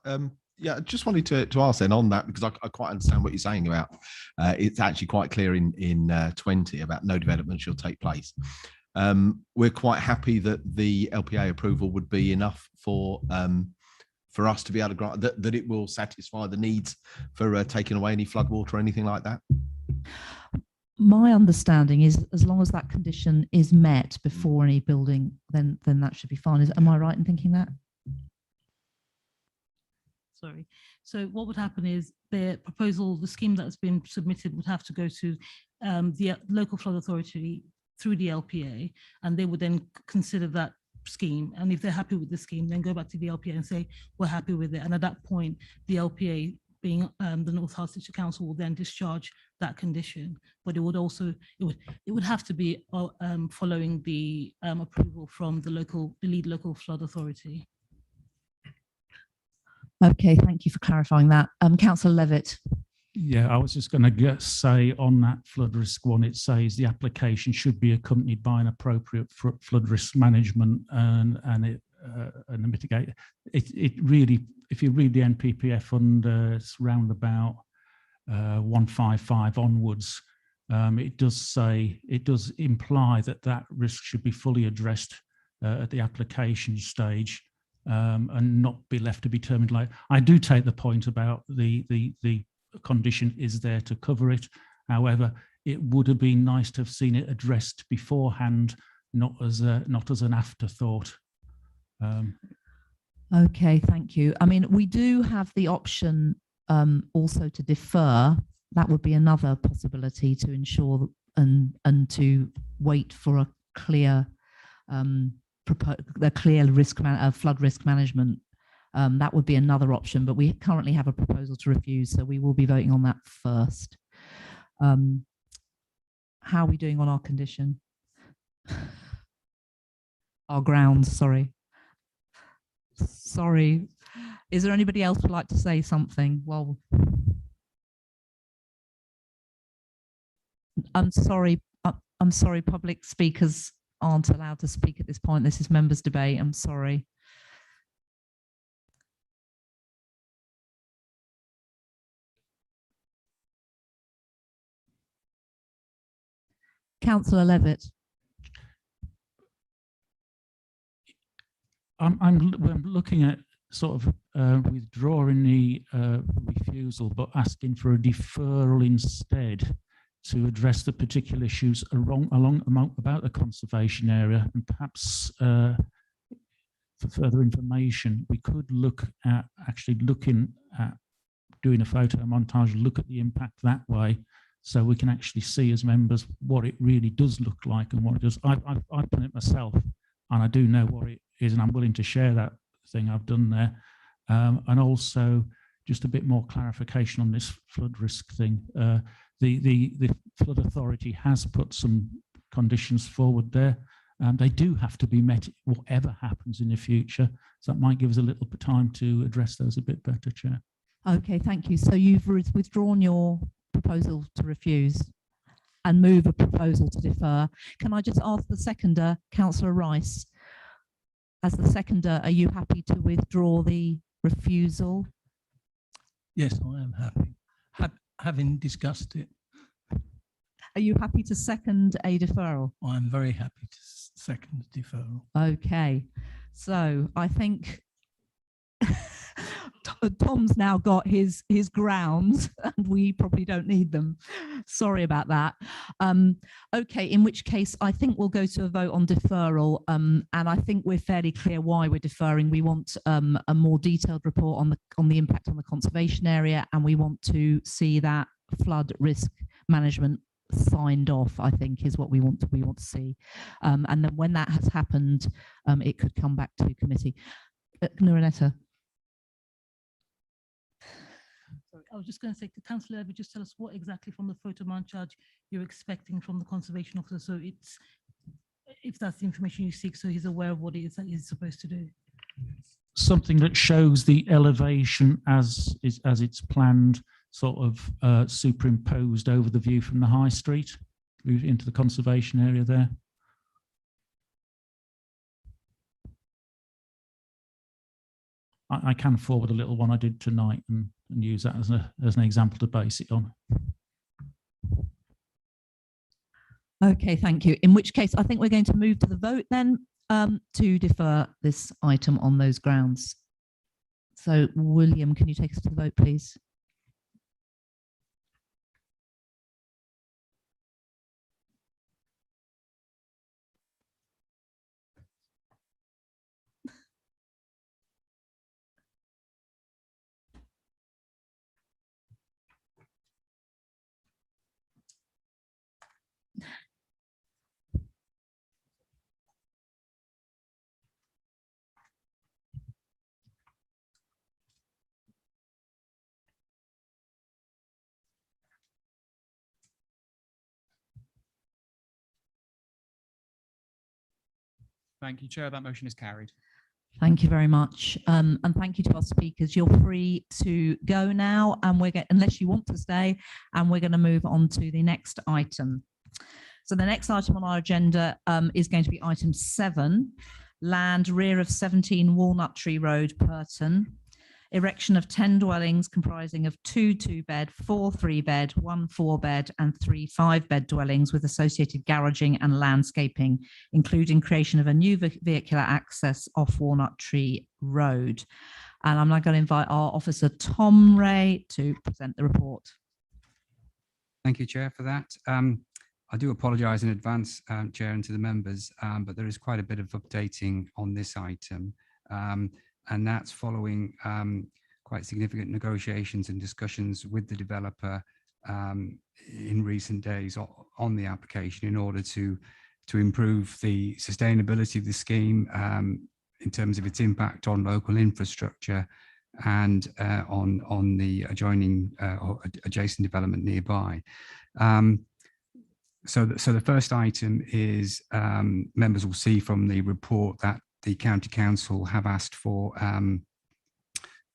yeah, I just wanted to ask then on that, because I quite understand what you're saying about it's actually quite clear in 20 about no development shall take place. We're quite happy that the LPA approval would be enough for us to be able to grant that it will satisfy the needs for taking away any floodwater or anything like that? My understanding is as long as that condition is met before any building, then that should be fine. Am I right in thinking that? Sorry. So what would happen is the proposal, the scheme that's been submitted would have to go to the local flood authority through the LPA, and they would then consider that scheme, and if they're happy with the scheme, then go back to the LPA and say we're happy with it, and at that point the LPA, being the North Hertfordshire Council, will then discharge that condition. But it would also it would have to be following the approval from the lead local flood authority. Okay, thank you for clarifying that. Councillor Levitt. Yeah, I was just going to say on that flood risk one, it says the application should be accompanied by an appropriate flood risk management and a mitigate. It really, if you read the NPPF under round about 155 onwards, it does imply that risk should be fully addressed at the application stage and not be left to be determined. Like, I do take the point about the condition is there to cover it. However, it would have been nice to have seen it addressed beforehand, not as an afterthought. Okay, thank you. I mean, we do have the option also to defer. That would be another possibility to ensure and to wait for a clear flood risk management. That would be another option, but we currently have a proposal to refuse, so we will be voting on that first. How are we doing on our condition? Our grounds, sorry. Sorry. Is there anybody else who would like to say something? Well, I'm sorry. I'm sorry, public speakers aren't allowed to speak at this point. This is members' debate. I'm sorry. Councillor Levitt. I'm looking at sort of withdrawing the refusal, but asking for a deferral instead to address the particular issues about the conservation area, and perhaps for further information, we could look at actually looking at doing a photo montage, look at the impact that way, so we can actually see as members what it really does look like and what it does. I've done it myself, and I do know what it is, and I'm willing to share that thing I've done there. And also just a bit more clarification on this flood risk thing. The flood authority has put some conditions forward there. They do have to be met whatever happens in the future. So that might give us a little bit of time to address those a bit better, Chair. Okay, thank you. So you've withdrawn your proposal to refuse and move a proposal to defer. Can I just ask the seconder, Councillor Rice, as the seconder, are you happy to withdraw the refusal? Yes, I am happy. Having discussed it, Are you happy to second a deferral? I'm very happy to second the deferral. Okay, so I think Tom's now got his grounds, and we probably don't need them. Sorry about that. Okay, in which case I think we'll go to a vote on deferral, and I think we're fairly clear why we're deferring. We want a more detailed report on the impact on the conservation area, and we want to see that flood risk management signed off, I think, is what we want to see. And then when that has happened, it could come back to committee. Naranetta. Sorry, I was just going to say, could Councillor Levy just tell us what exactly from the photo montage you're expecting from the conservation officer? So it's, if that's the information you seek, so he's aware of what it is that he's supposed to do. Something that shows the elevation as it's planned, sort of superimposed over the view from the high street into the conservation area there. I can forward a little one I did tonight and use that as an example to base it on. Okay, thank you. In which case, I think we're going to move to the vote then, to defer this item on those grounds. So, William, can you take us to the vote, please? Thank you, Chair. That motion is carried. Thank you very much. And thank you to our speakers. You're free to go now, and unless you want to stay, and we're going to move on to the next item. So the next item on our agenda is going to be item 7, land rear of 17 Walnut Tree Road, Pertain. Erection of 10 dwellings comprising of 2 2-bed, 4 3-bed, 1 4-bed and 3 5-bed dwellings with associated garaging and landscaping, including creation of a new vehicular access off Walnut Tree Road. And I'm now going to invite our officer, Tom Ray, to present the report. Thank you, Chair, for that. I do apologise in advance, Chair, and to the members, but there is quite a bit of updating on this item. And that's following quite significant negotiations and discussions with the developer in recent days on the application in order to improve the sustainability of the scheme in terms of its impact on local infrastructure and on the adjoining or adjacent development nearby. So the first item is members will see from the report that the County Council have asked for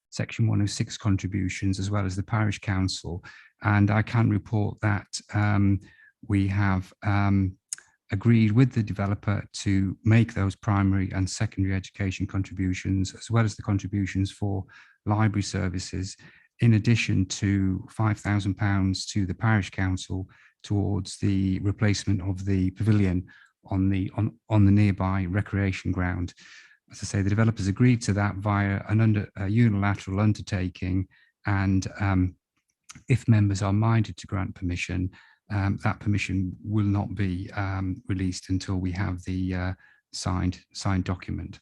Section 106 contributions as well as the Parish Council, and I can report that we have agreed with the developer to make those primary and secondary education contributions, as well as the contributions for library services, in addition to £5,000 to the parish council towards the replacement of the pavilion on the nearby recreation ground. As I say, the developers agreed to that via a unilateral undertaking, and if members are minded to grant permission, that permission will not be released until we have the signed document.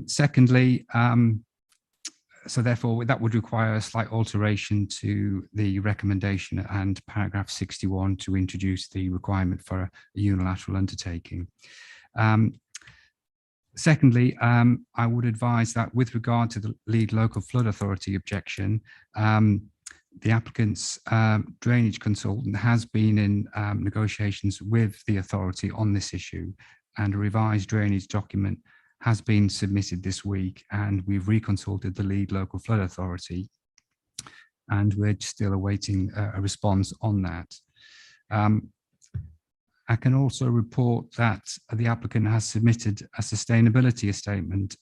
Secondly, so therefore that would require a slight alteration to the recommendation and paragraph 61 to introduce the requirement for a unilateral undertaking. Secondly, I would advise that with regard to the lead local flood authority objection, the applicant's drainage consultant has been in negotiations with the authority on this issue, and a revised drainage document has been submitted this week, and we've reconsulted the lead local flood authority, and we're still awaiting a response on that. I can also report that the applicant has submitted a sustainability statement,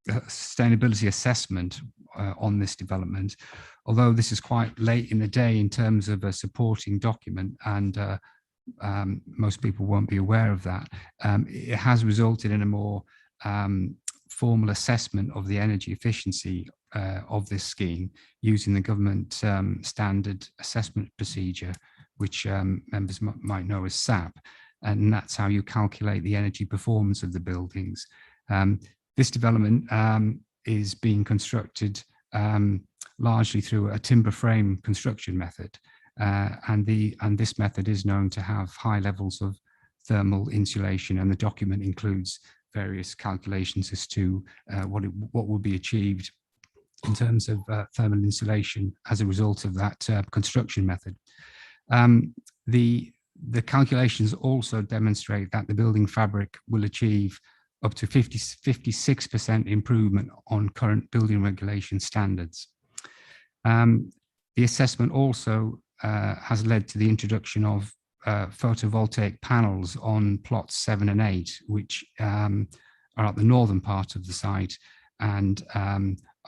sustainability assessment on this development, although this is quite late in the day in terms of a supporting document, and most people won't be aware of that. It has resulted in a more formal assessment of the energy efficiency of this scheme using the government standard assessment procedure, which members might know as SAP, and that's how you calculate the energy performance of the buildings. This development is being constructed largely through a timber frame construction method, and this method is known to have high levels of thermal insulation, and the document includes various calculations as to what will be achieved in terms of thermal insulation as a result of that construction method. The calculations also demonstrate that the building fabric will achieve up to 56% improvement on current building regulation standards. The assessment also has led to the introduction of photovoltaic panels on plots 7 and 8, which are at the northern part of the site, and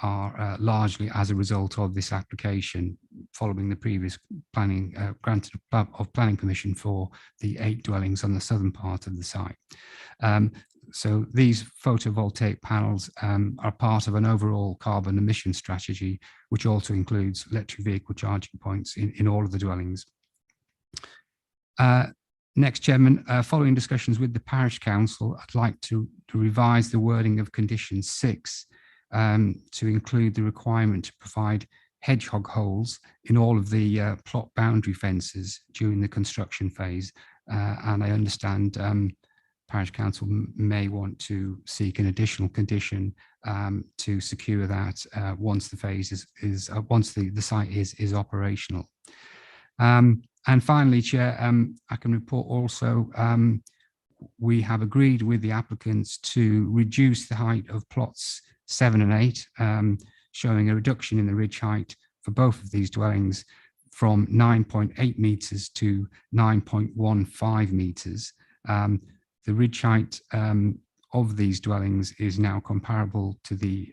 are largely as a result of this application following the previous planning grant of planning permission for the 8 dwellings on the southern part of the site. So these photovoltaic panels are part of an overall carbon emission strategy, which also includes electric vehicle charging points in all of the dwellings. Next, Chairman, following discussions with the Parish Council, I'd like to revise the wording of condition 6 to include the requirement to provide hedgehog holes in all of the plot boundary fences during the construction phase. And I understand Parish Council may want to seek an additional condition to secure that once the phase once the site is operational. And finally, Chair, I can report also we have agreed with the applicants to reduce the height of plots 7 and 8, showing a reduction in the ridge height for both of these dwellings from 9.8 metres to 9.15 metres. The ridge height of these dwellings is now comparable to the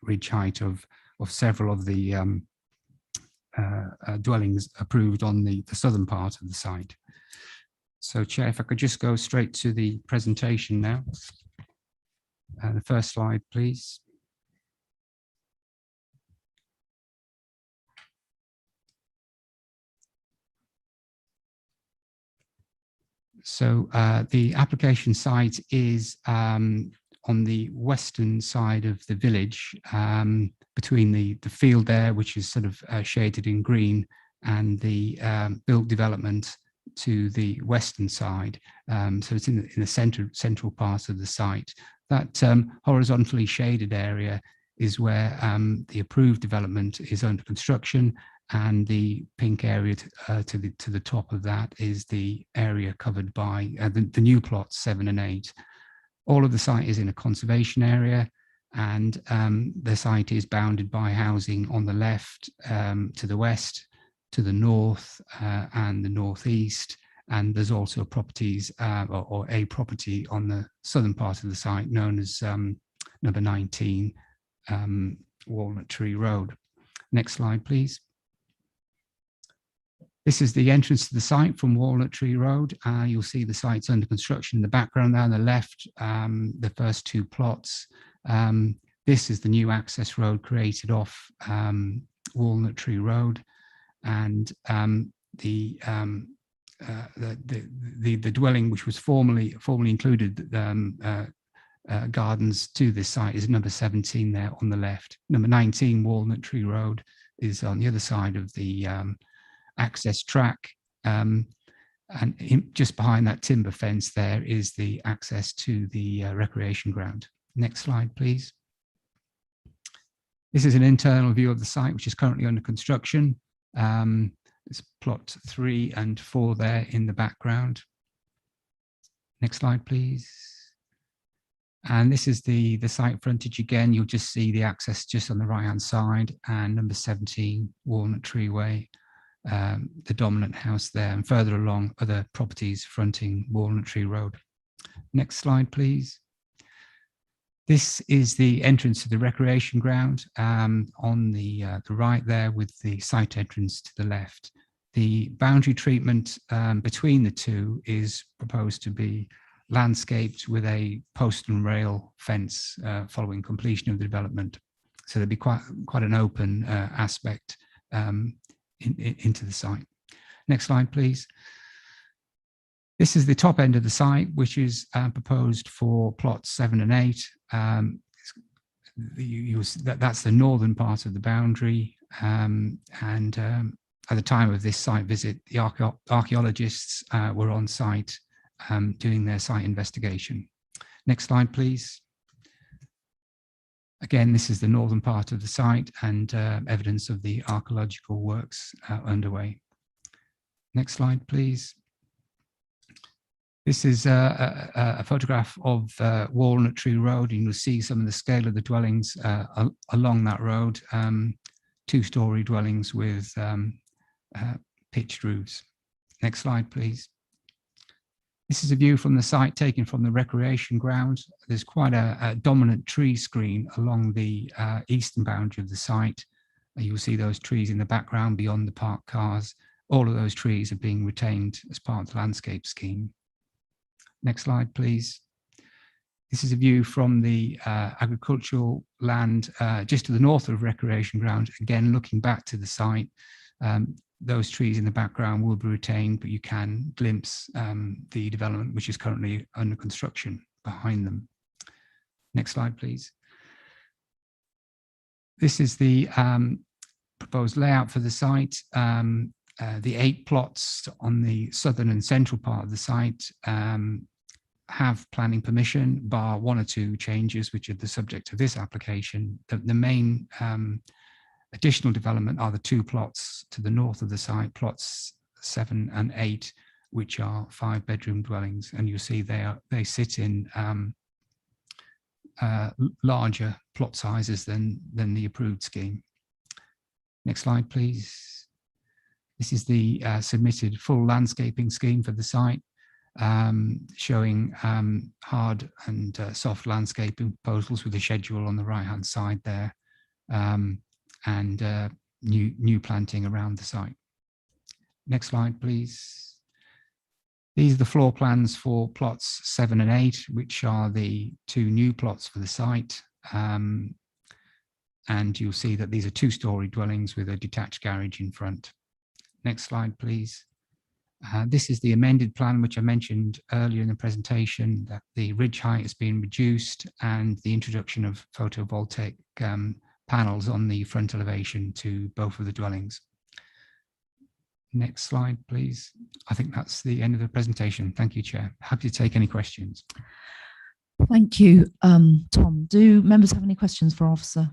ridge height of several of the dwellings approved on the southern part of the site. So, Chair, if I could just go straight to the presentation now. The first slide, please. So the application site is on the western side of the village, between the field there, which is sort of shaded in green, and the built development to the western side. So it's in the central part of the site. That horizontally shaded area is where the approved development is under construction, and the pink area to the top of that is the area covered by the new plots 7 and 8. All of the site is in a conservation area, and the site is bounded by housing on the left, to the west, to the north and the northeast, And there's also properties or a property on the southern part of the site known as number 19 Walnut Tree Road. Next slide, please. This is the entrance to the site from Walnut Tree Road. You'll see the site's under construction in the background there on the left, the first two plots. This is the new access road created off Walnut Tree Road, and the dwelling which was formerly included gardens to this site is number 17 there on the left. Number 19 Walnut Tree Road is on the other side of the access track, and just behind that timber fence there is the access to the recreation ground. Next slide, please. This is an internal view of the site, which is currently under construction. It's plot 3 and 4 there in the background. Next slide, please. And this is the site frontage again. You'll just see the access just on the right-hand side, and number 17 Walnut Tree Way, the dominant house there, and further along other properties fronting Walnut Tree Road. Next slide, please. This is the entrance to the recreation ground on the right there, with the site entrance to the left. The boundary treatment between the two is proposed to be landscaped with a post and rail fence following completion of the development. So there'll be quite an open aspect into the site. Next slide, please. This is the top end of the site, which is proposed for plots 7 and 8. That's the northern part of the boundary, and at the time of this site visit, the archaeologists were on site doing their site investigation. Next slide, please. Again, this is the northern part of the site, and evidence of the archaeological works underway. Next slide, please. This is a photograph of Walnut Tree Road, and you'll see some of the scale of the dwellings along that road. 2-story dwellings with pitched roofs. Next slide, please. This is a view from the site taken from the recreation ground. There's quite a dominant tree screen along the eastern boundary of the site. You'll see those trees in the background beyond the parked cars. All of those trees are being retained as part of the landscape scheme. Next slide, please. This is a view from the agricultural land just to the north of recreation ground. Again, looking back to the site, those trees in the background will be retained, but you can glimpse the development which is currently under construction behind them. Next slide, please. This is the proposed layout for the site. The 8 plots on the southern and central part of the site have planning permission, bar 1 or 2 changes, which are the subject of this application. The main additional development are the 2 plots to the north of the site, plots 7 and 8, which are 5-bedroom dwellings, and you'll see they sit in larger plot sizes than the approved scheme. Next slide, please. This is the submitted full landscaping scheme for the site, showing hard and soft landscaping proposals with a schedule on the right-hand side there, and new planting around the site. Next slide, please. These are the floor plans for plots 7 and 8, which are the 2 new plots for the site. And you'll see that these are 2-story dwellings with a detached garage in front. Next slide, please. This is the amended plan, which I mentioned earlier in the presentation, that the ridge height has been reduced, and the introduction of photovoltaic panels on the front elevation to both of the dwellings. Next slide, please. I think that's the end of the presentation. Thank you, Chair. Happy to take any questions. Thank you, Tom. Do members have any questions for Officer?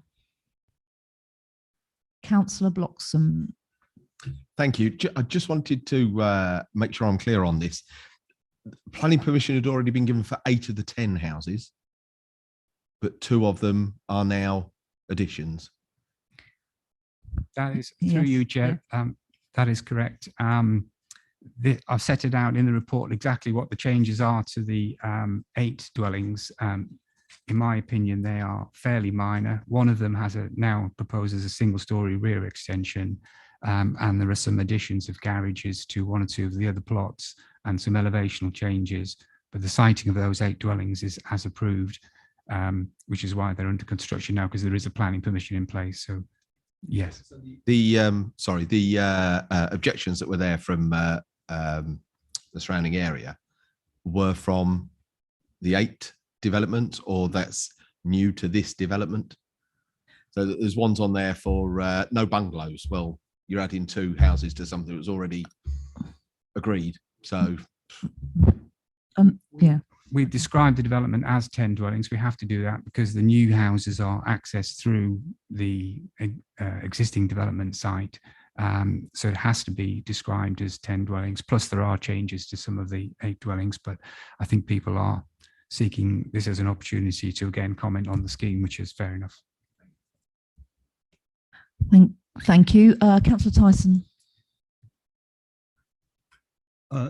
Councillor Bloxham. Thank you. I just wanted to make sure I'm clear on this. Planning permission had already been given for 8 of the 10 houses, but 2 of them are now additions. That is through you, Chair. That is correct. I've set it out in the report exactly what the changes are to the 8 dwellings. In my opinion, they are fairly minor. One of them now proposes a single-story rear extension, and there are some additions of garages to 1 or 2 of the other plots and some elevational changes. But the siting of those 8 dwellings is as approved, which is why they're under construction now, because there is a planning permission in place. So, yes. The objections that were there from the surrounding area were from the 8 development, or that's new to this development? So there's ones on there for no bungalows. Well, you're adding 2 houses to something that was already agreed. So yeah, we've described the development as 10 dwellings. We have to do that because the new houses are accessed through the existing development site. So it has to be described as 10 dwellings, plus there are changes to some of the 8 dwellings, but I think people are seeking this as an opportunity to again comment on the scheme, which is fair enough. Thank you. Councillor Tyson.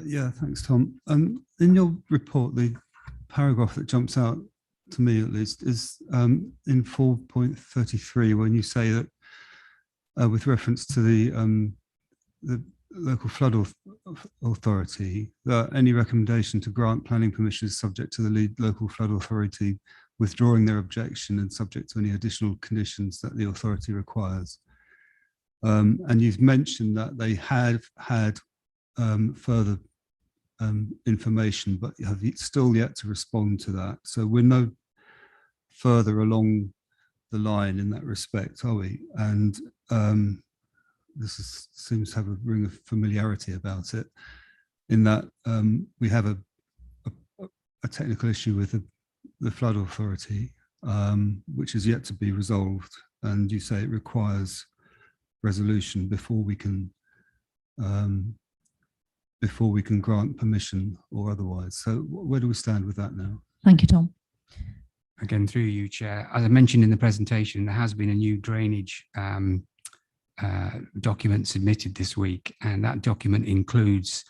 Yeah, thanks, Tom. In your report, the paragraph that jumps out to me at least is in 4.33, when you say that with reference to the local flood authority, that any recommendation to grant planning permission is subject to the lead local flood authority withdrawing their objection and subject to any additional conditions that the authority requires. And you've mentioned that they have had further information, but you have still yet to respond to that. So we're no further along the line in that respect, are we? And this seems to have a ring of familiarity about it, in that we have a technical issue with the flood authority, which is yet to be resolved. And you say it requires resolution before we can grant permission or otherwise. So where do we stand with that now? Thank you, Tom. Again, through you, Chair. As I mentioned in the presentation, there has been a new drainage document submitted this week, and that document includes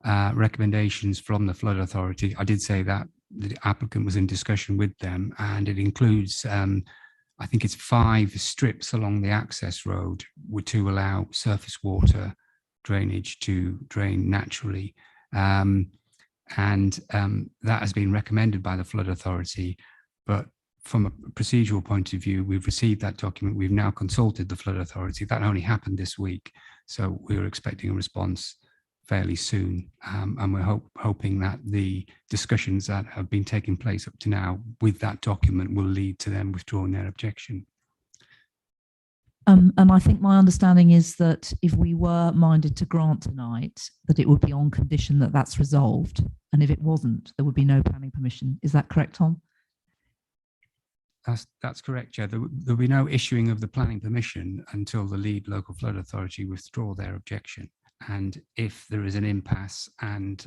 recommendations from the flood authority. I did say that the applicant was in discussion with them, and it includes I think it's 5 strips along the access road to allow surface water drainage to drain naturally, and that has been recommended by the flood authority. But from a procedural point of view, we've received that document. We've now consulted the flood authority. That only happened this week, so we're expecting a response fairly soon, and we're hoping that the discussions that have been taking place up to now with that document will lead to them withdrawing their objection. And I think my understanding is that if we were minded to grant tonight, that it would be on condition that that's resolved, and if it wasn't, there would be no planning permission. Is that correct, Tom? That's correct, Chair. There'll be no issuing of the planning permission until the lead local flood authority withdraw their objection. And if there is an impasse and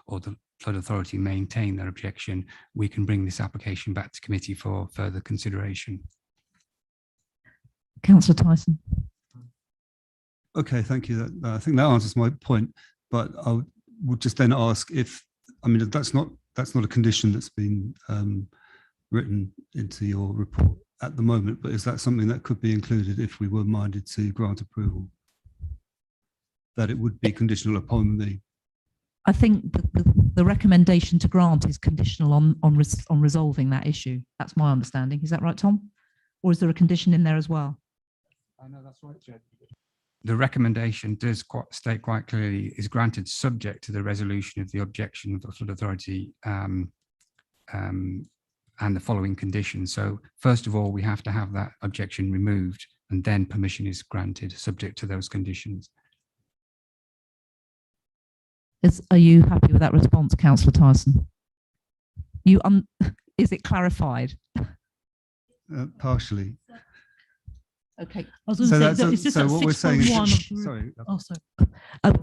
or the flood authority maintain their objection, we can bring this application back to committee for further consideration. Councillor Tyson. Okay, thank you. I think that answers my point. But I would just then ask if, I mean, that's not a condition that's been written into your report at the moment, but is that something that could be included if we were minded to grant approval? That it would be conditional upon the... I think the recommendation to grant is conditional on resolving that issue. That's my understanding. Is that right, Tom? Or is there a condition in there as well? No, that's right, Chair. The recommendation does state quite clearly is granted subject to the resolution of the objection of the flood authority and the following conditions. So first of all, we have to have that objection removed, and then permission is granted subject to those conditions. Are you happy with that response, Councillor Tyson? Is it clarified? Partially. Okay. I was going to say, it's just so at what we're saying is, 6.1 sorry. Oh, sorry.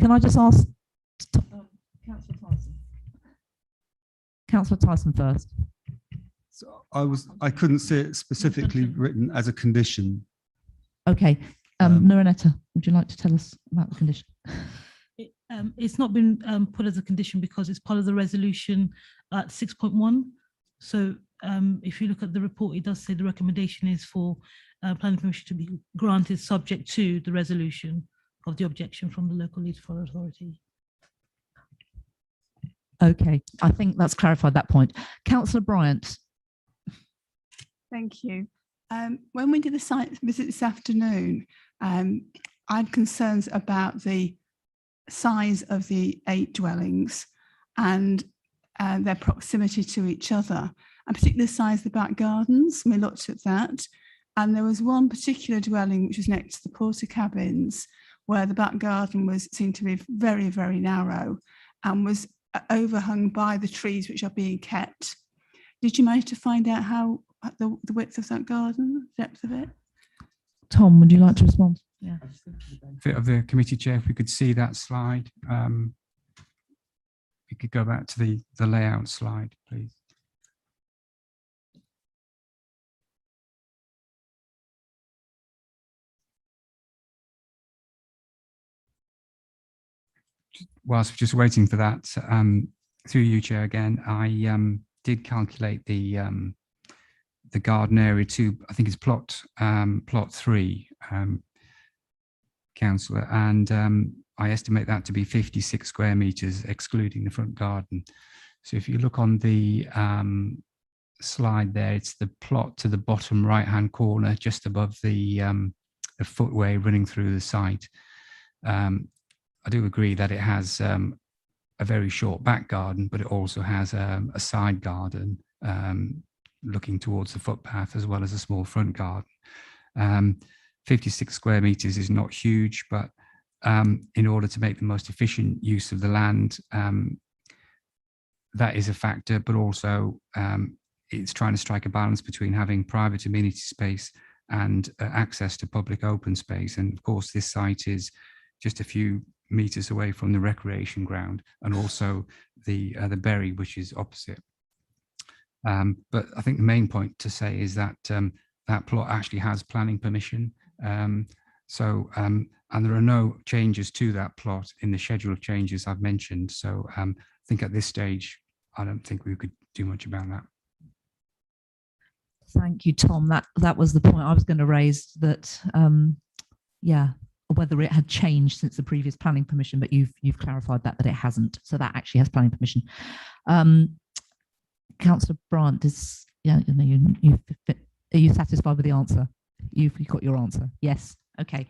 Can I just ask Councillor Tyson? Councillor Tyson first. So I couldn't see it specifically written as a condition. Okay. Nuranetta, would you like to tell us about the condition? It's not been put as a condition because it's part of the resolution at 6.1. So if you look at the report, it does say the recommendation is for planning permission to be granted subject to the resolution of the objection from the local lead deferral authority. Okay, I think that's clarified that point. Councillor Bryant. Thank you. When we did the site visit this afternoon, I had concerns about the size of the 8 dwellings and their proximity to each other, and particularly the size of the back gardens. We looked at that, and there was one particular dwelling which was next to the porter cabins where the back garden seemed to be very, very narrow and was overhung by the trees which are being kept. Did you manage to find out how the width of that garden, depth of it? Tom, would you like to respond? Yeah. Bit of the committee chair, if we could see that slide. We could go back to the layout slide, please. Whilst we're just waiting for that, through you, Chair, again, I did calculate the garden area to, I think it's plot 3, Councillor, and I estimate that to be 56 square metres, excluding the front garden. So if you look on the slide there, it's the plot to the bottom right-hand corner, just above the footway running through the site. I do agree that it has a very short back garden, but it also has a side garden looking towards the footpath, as well as a small front garden. 56 square metres is not huge, but in order to make the most efficient use of the land, that is a factor, but also it's trying to strike a balance between having private amenity space and access to public open space. And of course, this site is just a few meters away from the recreation ground, and also the berry, which is opposite. But I think the main point to say is that that plot actually has planning permission. And there are no changes to that plot in the schedule of changes I've mentioned. So I think at this stage, I don't think we could do much about that. Thank you, Tom. That was the point I was going to raise, that yeah, whether it had changed since the previous planning permission, but you've clarified that it hasn't. So that actually has planning permission. Councillor Brandt, are you satisfied with the answer? You've got your answer. Yes. Okay.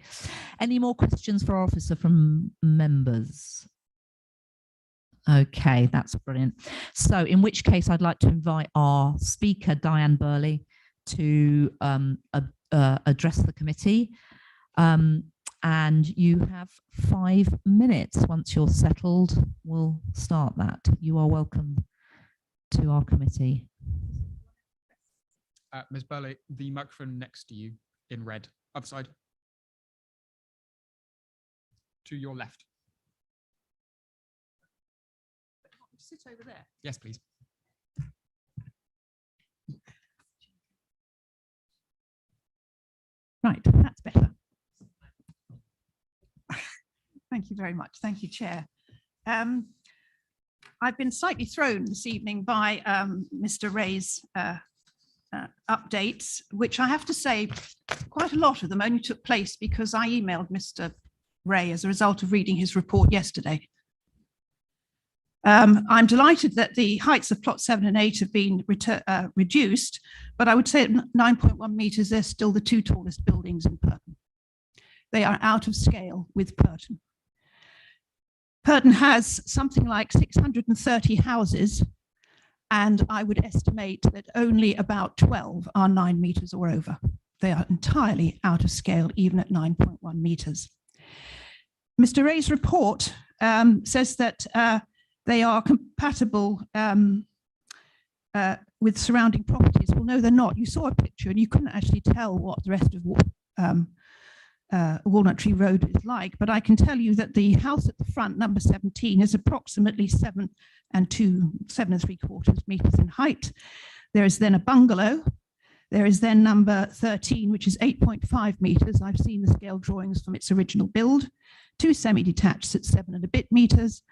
Any more questions for our officer from members? Okay, that's brilliant. So in which case I'd like to invite our speaker, Diane Burley, to address the committee. And you have 5 minutes. Once you're settled, we'll start that. You are welcome to our committee. Ms. Burley, the microphone next to you in red, other side. To your left. Sit over there. Yes, please. Right, that's better. Thank you very much. Thank you, Chair. I've been slightly thrown this evening by Mr. Ray's updates, which I have to say, quite a lot of them only took place because I emailed Mr. Ray as a result of reading his report yesterday. I'm delighted that the heights of plot 7 and 8 have been reduced, but I would say at 9.1 metres, they're still the 2 tallest buildings in Pertain. They are out of scale with Pertain. Pertain has something like 630 houses, and I would estimate that only about 12 are 9 metres or over. They are entirely out of scale, even at 9.1 metres. Mr. Ray's report says that they are compatible with surrounding properties. Well, no, they're not. You saw a picture and you couldn't actually tell what the rest of Walnut Tree Road is like, but I can tell you that the house at the front, number 17, is approximately 7 3/4 metres in height. There is then a bungalow. There is then number 13, which is 8.5 metres. I've seen the scale drawings from its original build. 2 semi-detached at 7 and a bit meters,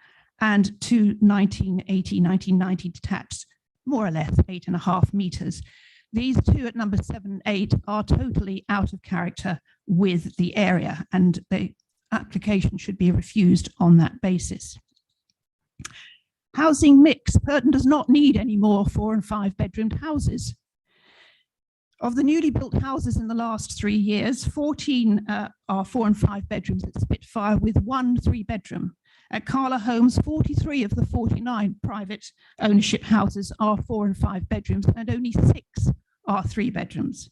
and 2 1980, 1990 detached, more or less 8.5 meters. These two at number 7 and 8 are totally out of character with the area, and the application should be refused on that basis. Housing mix. Pertain does not need any more 4 and 5 bedroomed houses. Of the newly built houses in the last 3 years, 14 are 4 and 5 bedrooms at Spitfire, with 1 3-bedroom. At Carla Homes, 43 of the 49 private ownership houses are 4 and 5 bedrooms, and only 6 are 3 bedrooms.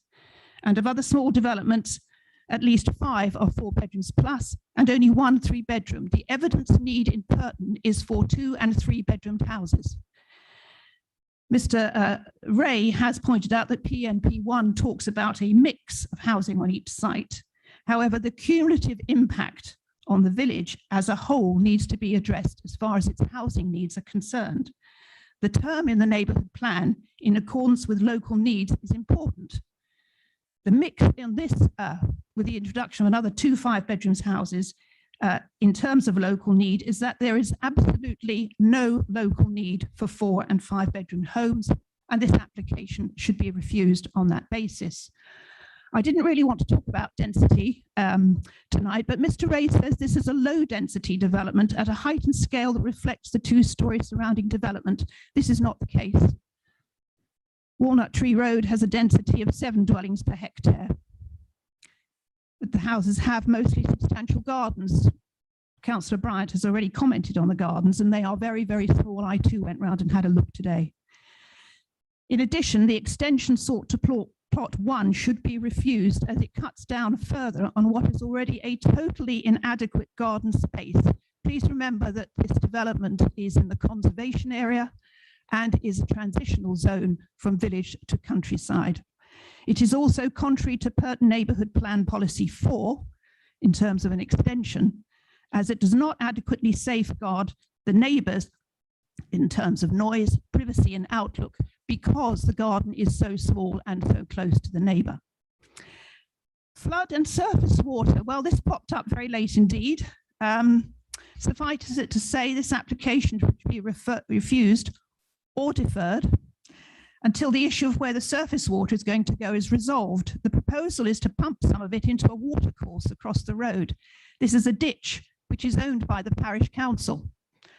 And of other small developments, at least 5 are 4 bedrooms plus, and only 1 3-bedroom. The evidence need in Pertain is for 2 and 3 bedroomed houses. Mr. Ray has pointed out that PNP1 talks about a mix of housing on each site. However, the cumulative impact on the village as a whole needs to be addressed as far as its housing needs are concerned. The term in the neighbourhood plan, in accordance with local needs, is important. The mix in this, with the introduction of another 2 5-bedrooms houses, in terms of local need, is that there is absolutely no local need for 4 and 5-bedroom homes, and this application should be refused on that basis. I didn't really want to talk about density tonight, but Mr. Ray says this is a low density development at a height and scale that reflects the 2-story surrounding development. This is not the case. Walnut Tree Road has a density of 7 dwellings per hectare. But the houses have mostly substantial gardens. Councillor Bryant has already commented on the gardens, and they are very, very small. I too went round and had a look today. In addition, the extension sought to plot 1 should be refused, as it cuts down further on what is already a totally inadequate garden space. Please remember that this development is in the conservation area and is a transitional zone from village to countryside. It is also contrary to Pertain Neighbourhood Plan Policy 4 in terms of an extension, as it does not adequately safeguard the neighbours in terms of noise, privacy and outlook, because the garden is so small and so close to the neighbour. Flood and surface water. Well, this popped up very late indeed. Suffice it to say, this application should be refused or deferred until the issue of where the surface water is going to go is resolved. The proposal is to pump some of it into a watercourse across the road. This is a ditch which is owned by the parish council.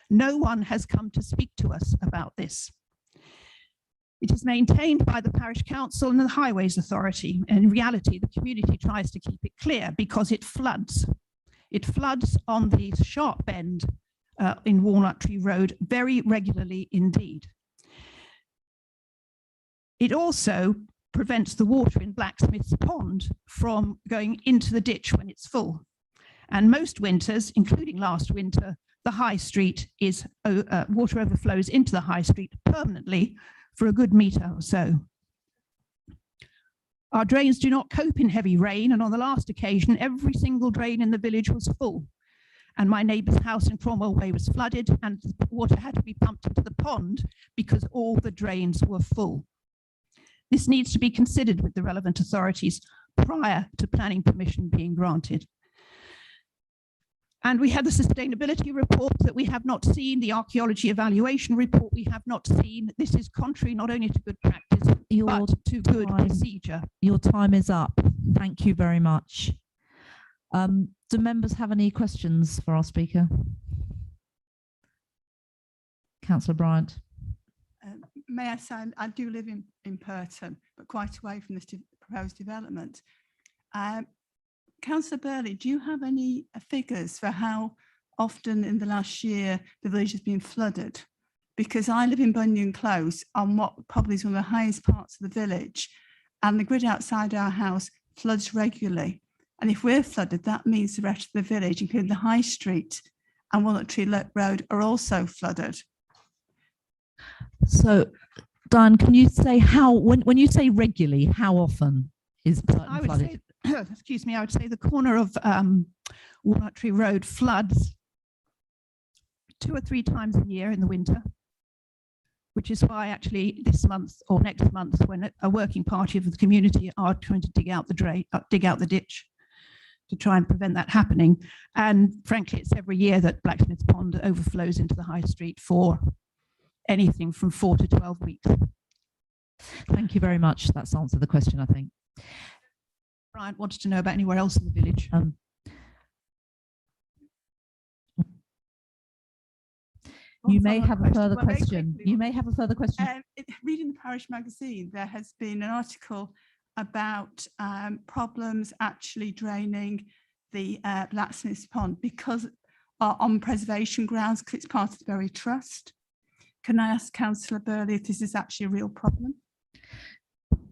No one has come to speak to us about this. It is maintained by the parish council and the highways authority. And in reality, the community tries to keep it clear because it floods. It floods on the sharp bend in Walnut Tree Road very regularly indeed. It also prevents the water in Blacksmith's Pond from going into the ditch when it's full. And most winters, including last winter, the high street is, water overflows into the high street permanently for a good metre or so. Our drains do not cope in heavy rain, and on the last occasion, every single drain in the village was full. And my neighbour's house in Cromwell Way was flooded, and the water had to be pumped into the pond because all the drains were full. This needs to be considered with the relevant authorities prior to planning permission being granted. And we had the sustainability report that we have not seen, the archaeology evaluation report we have not seen. This is contrary not only to good practice, but to good procedure. Your time is up. Thank you very much. Do members have any questions for our speaker? Councillor Bryant. May I say, I do live in Pertain, but quite away from this proposed development. Councillor Burley, do you have any figures for how often in the last year the village has been flooded? Because I live in Bunyan Close on what probably is one of the highest parts of the village, and the grid outside our house floods regularly. And if we're flooded, that means the rest of the village, including the High Street and Walnut Tree Road, are also flooded. So, Diane, can you say how, when you say regularly, how often is Pertain flooded? Say, excuse me, I would say the corner of Walnut Tree Road floods 2 or 3 times a year in the winter, which is why actually this month or next month, when a working party of the community are trying to dig out the drain, dig out the ditch, to try and prevent that happening. And frankly, it's every year that Blacksmith's Pond overflows into the high street for anything from 4 to 12 weeks. Thank you very much. That's answered the question, I think. Brian wanted to know about anywhere else in the village. You may have a further question. You may have a further question. Reading the parish magazine, there has been an article about problems actually draining the Blacksmith's Pond because on preservation grounds, because it's part of the Bury Trust. Can I ask Councillor Burley if this is actually a real problem?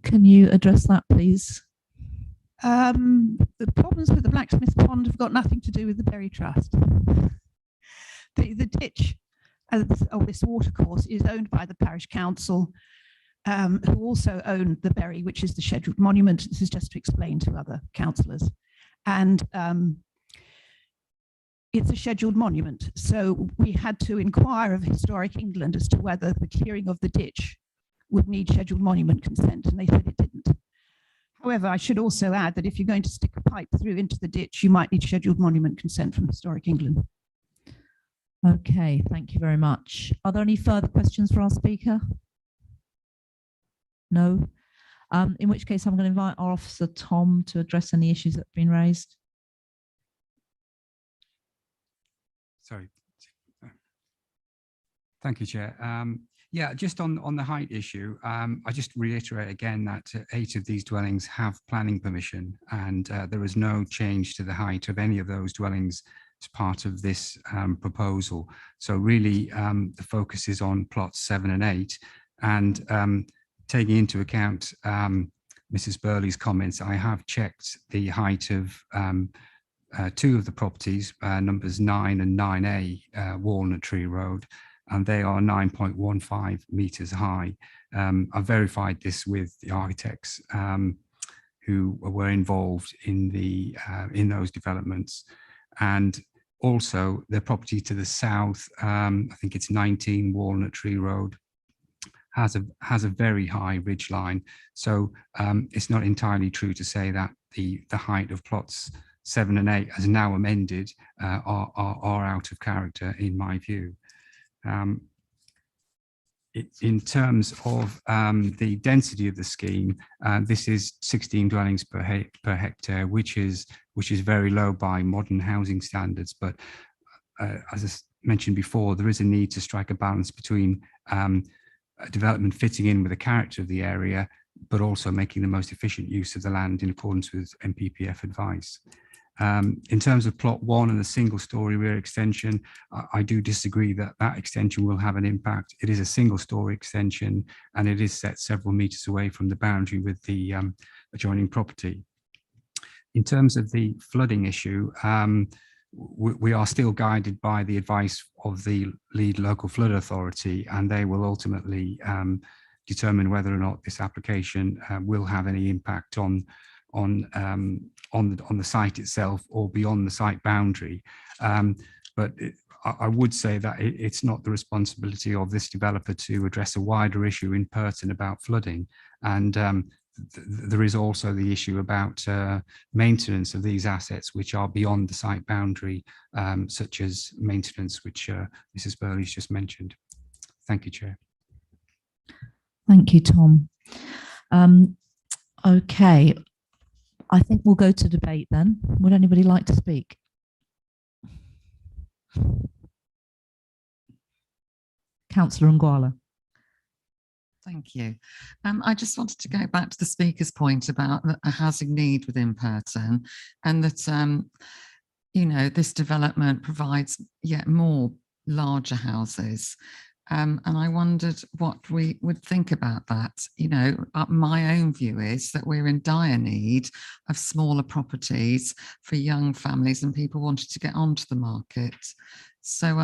Can you address that, please? The problems with the Blacksmith's Pond have got nothing to do with the Bury Trust. The ditch of this watercourse is owned by the parish council, who also own the Bury, which is the scheduled monument. This is just to explain to other councillors. And it's a scheduled monument. So we had to inquire of Historic England as to whether the clearing of the ditch would need scheduled monument consent, and they said it didn't. However, I should also add that if you're going to stick a pipe through into the ditch, you might need scheduled monument consent from Historic England. Okay, thank you very much. Are there any further questions for our speaker? No? In which case, I'm going to invite our officer, Tom, to address any issues that have been raised. Sorry. Thank you, Chair. Yeah, just on the height issue, I just reiterate again that 8 of these dwellings have planning permission, and there is no change to the height of any of those dwellings as part of this proposal. So really, the focus is on plots 7 and 8, and taking into account Mrs. Burley's comments, I have checked the height of 2 of the properties, numbers 9 and 9A, Walnut Tree Road, and they are 9.15 meters high. I verified this with the architects who were involved in those developments, and also the property to the south, I think it's 19 Walnut Tree Road, has a very high ridge line. So it's not entirely true to say that the height of plots 7 and 8, as now amended, are out of character in my view. In terms of the density of the scheme, this is 16 dwellings per hectare, which is very low by modern housing standards. But as I mentioned before, there is a need to strike a balance between development fitting in with the character of the area, but also making the most efficient use of the land in accordance with MPPF advice. In terms of plot 1 and the single-storey rear extension, I do disagree that that extension will have an impact. It is a single-storey extension, and it is set several meters away from the boundary with the adjoining property. In terms of the flooding issue, we are still guided by the advice of the lead local flood authority, and they will ultimately determine whether or not this application will have any impact on the site itself or beyond the site boundary. But I would say that it's not the responsibility of this developer to address a wider issue in Pertain about flooding. And there is also the issue about maintenance of these assets which are beyond the site boundary, such as maintenance, which Mrs. Burley's just mentioned. Thank you, Chair. Thank you, Tom. Okay. I think we'll go to debate then. Would anybody like to speak? Councillor Nguala. Thank you. I just wanted to go back to the speaker's point about a housing need within Pertain, and that, you know, this development provides yet more larger houses. And I wondered what we would think about that. You know, my own view is that we're in dire need of smaller properties for young families and people wanting to get onto the market. So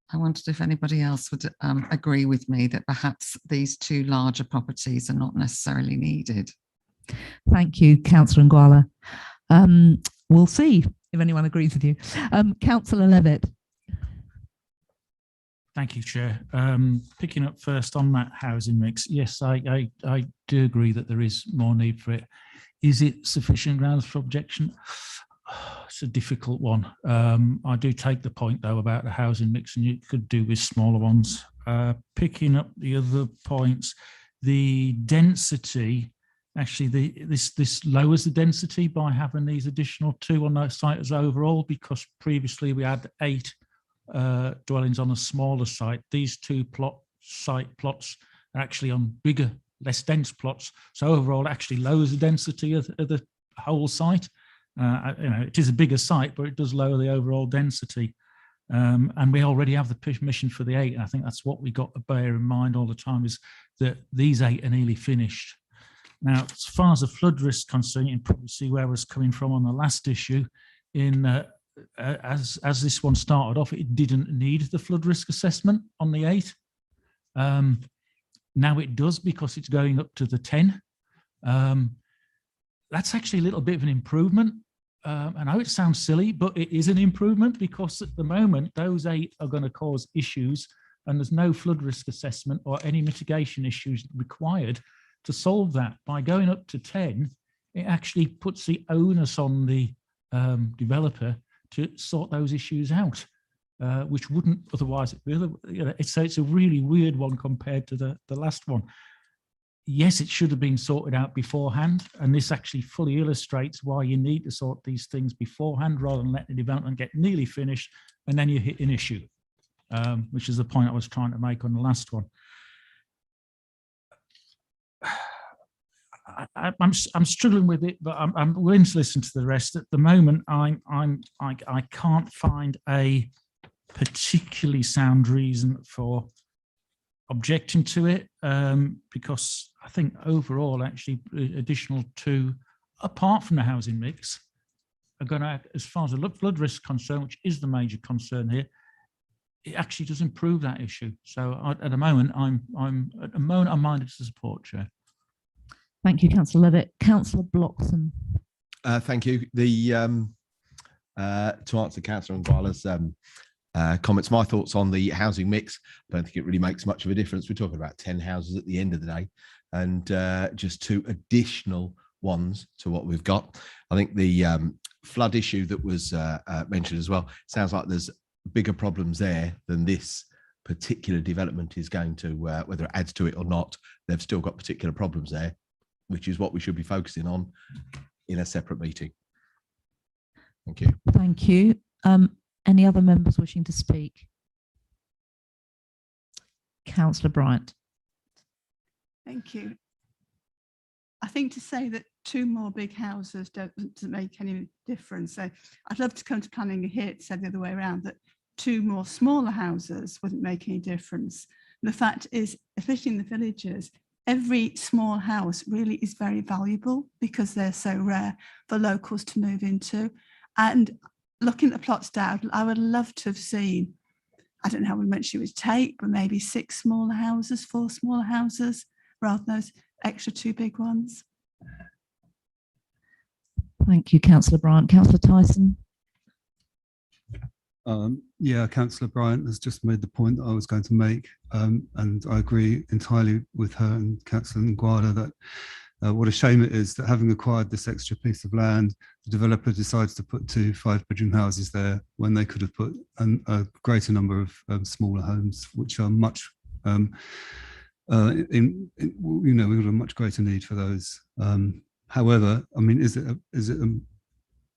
I wondered if anybody else would agree with me that perhaps these 2 larger properties are not necessarily needed. Thank you, Councillor Nguala. We'll see if anyone agrees with you. Councillor Levitt. Thank you, Chair. Picking up first on that housing mix, yes, I do agree that there is more need for it. Is it sufficient grounds for objection? It's a difficult one. I do take the point though about the housing mix, and you could do with smaller ones. Picking up the other points, the density, actually this lowers the density by having these additional 2 on those sites overall, because previously we had 8 dwellings on a smaller site. These 2 site plots are actually on bigger, less dense plots. So overall it actually lowers the density of the whole site. It is a bigger site, but it does lower the overall density. And we already have the permission for the 8. And I think that's what we got to bear in mind all the time, is that these 8 are nearly finished. Now, as far as the flood risk concerned, you can probably see where I was coming from on the last issue. As this one started off, it didn't need the flood risk assessment on the 8. Now it does, because it's going up to the 10. That's actually a little bit of an improvement. I know it sounds silly, but it is an improvement, because at the moment those 8 are going to cause issues, and there's no flood risk assessment or any mitigation issues required to solve that. By going up to 10, it actually puts the onus on the developer to sort those issues out, which wouldn't otherwise. It's a really weird one compared to the last one. Yes, it should have been sorted out beforehand, and this actually fully illustrates why you need to sort these things beforehand, rather than let the development get nearly finished and then you hit an issue, which is the point I was trying to make on the last one. I'm struggling with it, but I'm willing to listen to the rest. At the moment, I can't find a particularly sound reason for objecting to it, because I think overall, actually, additional 2, apart from the housing mix, are going to, as far as the flood risk concern, which is the major concern here, it actually does improve that issue. So at the moment, I'm minded to support, Chair. Thank you, Councillor Levitt. Councillor Bloxham. Thank you. To answer Councillor Nguala's comments, my thoughts on the housing mix, I don't think it really makes much of a difference. We're talking about 10 houses at the end of the day, and just 2 additional ones to what we've got. I think the flood issue that was mentioned as well, sounds like there's bigger problems there than this particular development is going to, whether it adds to it or not, they've still got particular problems there, which is what we should be focusing on in a separate meeting. Thank you. Thank you. Any other members wishing to speak? Councillor Bryant. Thank you. I think to say that 2 more big houses doesn't make any difference. So I'd love to come to planning here to say the other way around, that 2 more smaller houses wouldn't make any difference. And the fact is, especially in the villages, every small house really is very valuable, because they're so rare for locals to move into. And looking at the plots down, I would love to have seen, I don't know how much it would take, but maybe 6 smaller houses, 4 smaller houses, rather than those extra 2 big ones. Thank you, Councillor Bryant. Councillor Tyson. Yeah, Councillor Bryant has just made the point that I was going to make, and I agree entirely with her and Councillor Nguala that what a shame it is that, having acquired this extra piece of land, the developer decides to put 2 5-bedroom houses there when they could have put a greater number of smaller homes, which are much, we've got a much greater need for those. However, I mean, is it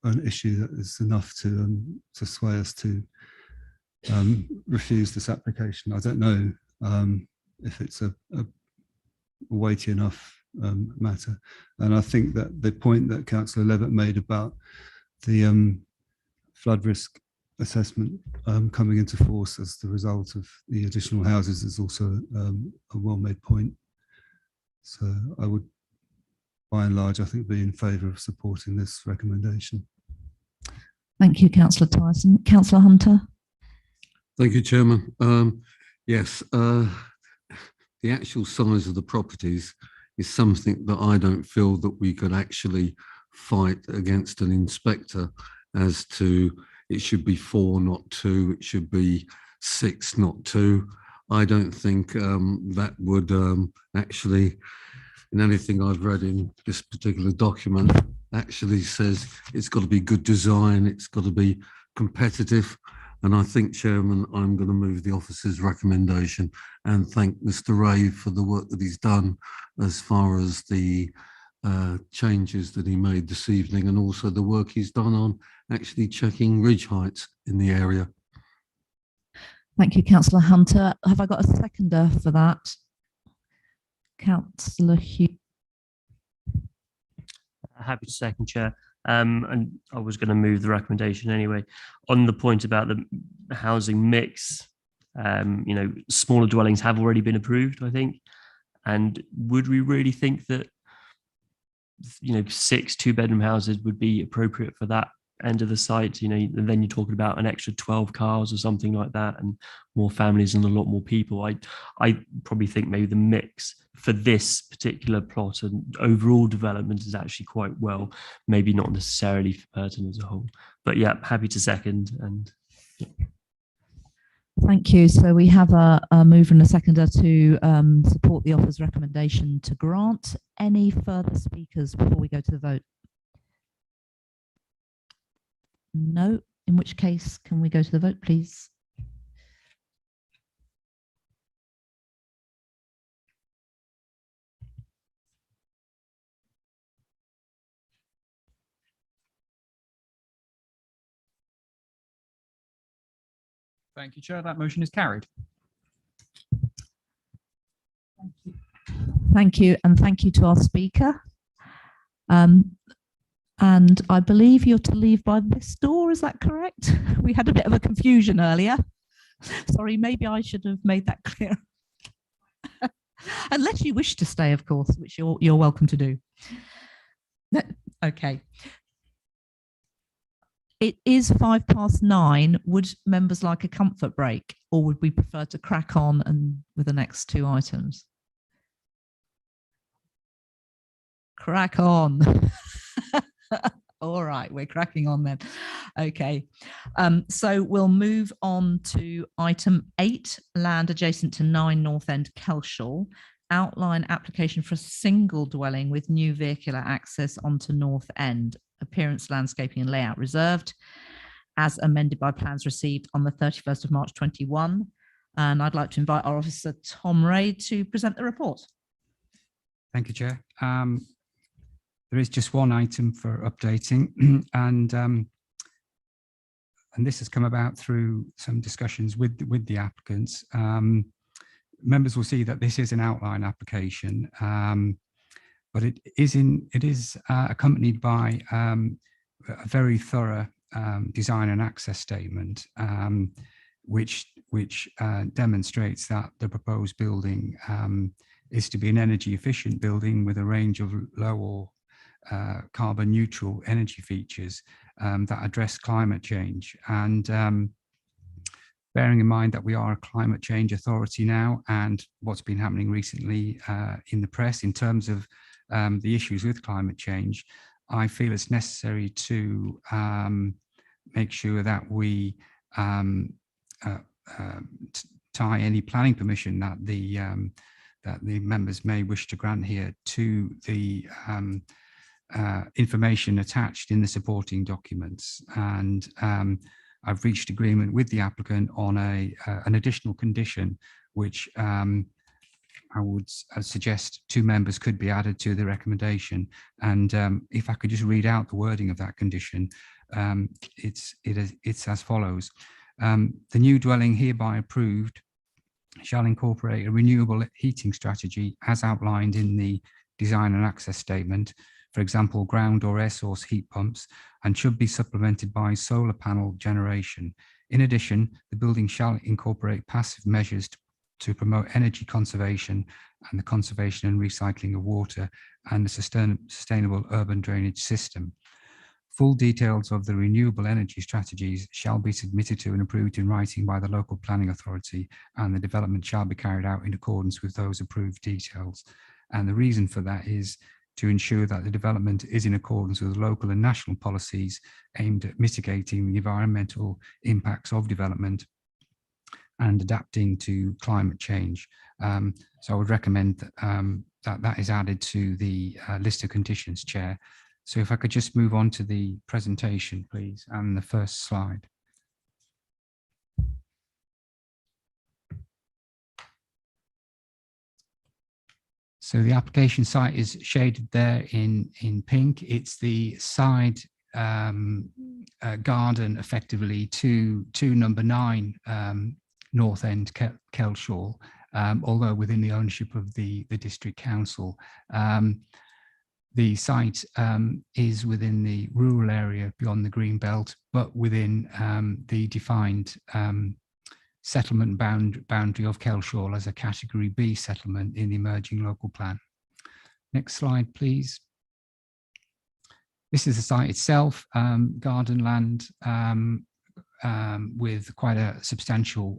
an issue that is enough to sway us to refuse this application? I don't know if it's a weighty enough matter. And I think that the point that Councillor Levitt made about the flood risk assessment coming into force as the result of the additional houses is also a well-made point. So I would, by and large, I think, be in favour of supporting this recommendation. Thank you, Councillor Tyson. Councillor Hunter. Thank you, Chairman. Yes, the actual size of the properties is something that I don't feel that we could actually fight against an inspector as to it should be 4, not 2, it should be 6, not 2. I don't think that would actually in anything I've read in this particular document actually says it's got to be good design, it's got to be competitive. And I think, Chairman, I'm going to move the officer's recommendation and thank Mr. Ray for the work that he's done as far as the changes that he made this evening, and also the work he's done on actually checking ridge heights in the area. Thank you, Councillor Hunter. Have I got a seconder for that? Councillor Hughes. Happy to second, Chair. And I was going to move the recommendation anyway. On the point about the housing mix, you know, smaller dwellings have already been approved, I think. And would we really think that, you know, 6 2-bedroom houses would be appropriate for that end of the site? You know, and then you're talking about an extra 12 cars or something like that, and more families and a lot more people. I probably think maybe the mix for this particular plot and overall development is actually quite well, maybe not necessarily for Pertain as a whole, but yeah, happy to second. And yeah. Thank you. So we have a mover and a seconder to support the offer's recommendation to grant. Any further speakers before we go to the vote? No, in which case can we go to the vote, please? Thank you, Chair. That motion is carried. Thank you, and thank you to our speaker. And I believe you're to leave by this door, is that correct? We had a bit of a confusion earlier. Sorry, maybe I should have made that clear. Unless you wish to stay, of course, which you're welcome to do. Okay. It is 9:05. Would members like a comfort break, or would we prefer to crack on and with the next 2 items? Crack on. All right, we're cracking on then. Okay, so we'll move on to item 8, land adjacent to 9 North End, Kelshall. Outline application for a single dwelling with new vehicular access onto North End. Appearance, landscaping and layout reserved, as amended by plans received on the 31st of March 21. And I'd like to invite our officer, Tom Ray, to present the report. Thank you, Chair. There is just one item for updating, and this has come about through some discussions with the applicants. Members will see that this is an outline application, but it is accompanied by a very thorough design and access statement, which demonstrates that the proposed building is to be an energy efficient building with a range of low or carbon neutral energy features that address climate change. And bearing in mind that we are a climate change authority now, and what's been happening recently in the press in terms of the issues with climate change, I feel it's necessary to make sure that we tie any planning permission that the members may wish to grant here to the information attached in the supporting documents. And I've reached agreement with the applicant on an additional condition, which I would suggest 2 members could be added to the recommendation. And if I could just read out the wording of that condition, it's as follows. The new dwelling hereby approved shall incorporate a renewable heating strategy as outlined in the design and access statement, for example, ground or air source heat pumps, and should be supplemented by solar panel generation. In addition, the building shall incorporate passive measures to promote energy conservation and the conservation and recycling of water and the sustainable urban drainage system. Full details of the renewable energy strategies shall be submitted to and approved in writing by the local planning authority, and the development shall be carried out in accordance with those approved details. And the reason for that is to ensure that the development is in accordance with local and national policies aimed at mitigating the environmental impacts of development and adapting to climate change. So I would recommend that is added to the list of conditions, Chair. So if I could just move on to the presentation, please, and the first slide. So the application site is shaded there in pink. It's the side garden effectively to number 9 North End Kelshaw, although within the ownership of the district council. The site is within the rural area beyond the green belt, but within the defined settlement boundary of Kelshaw as a category B settlement in the emerging local plan. Next slide, please. This is the site itself, garden land with quite a substantial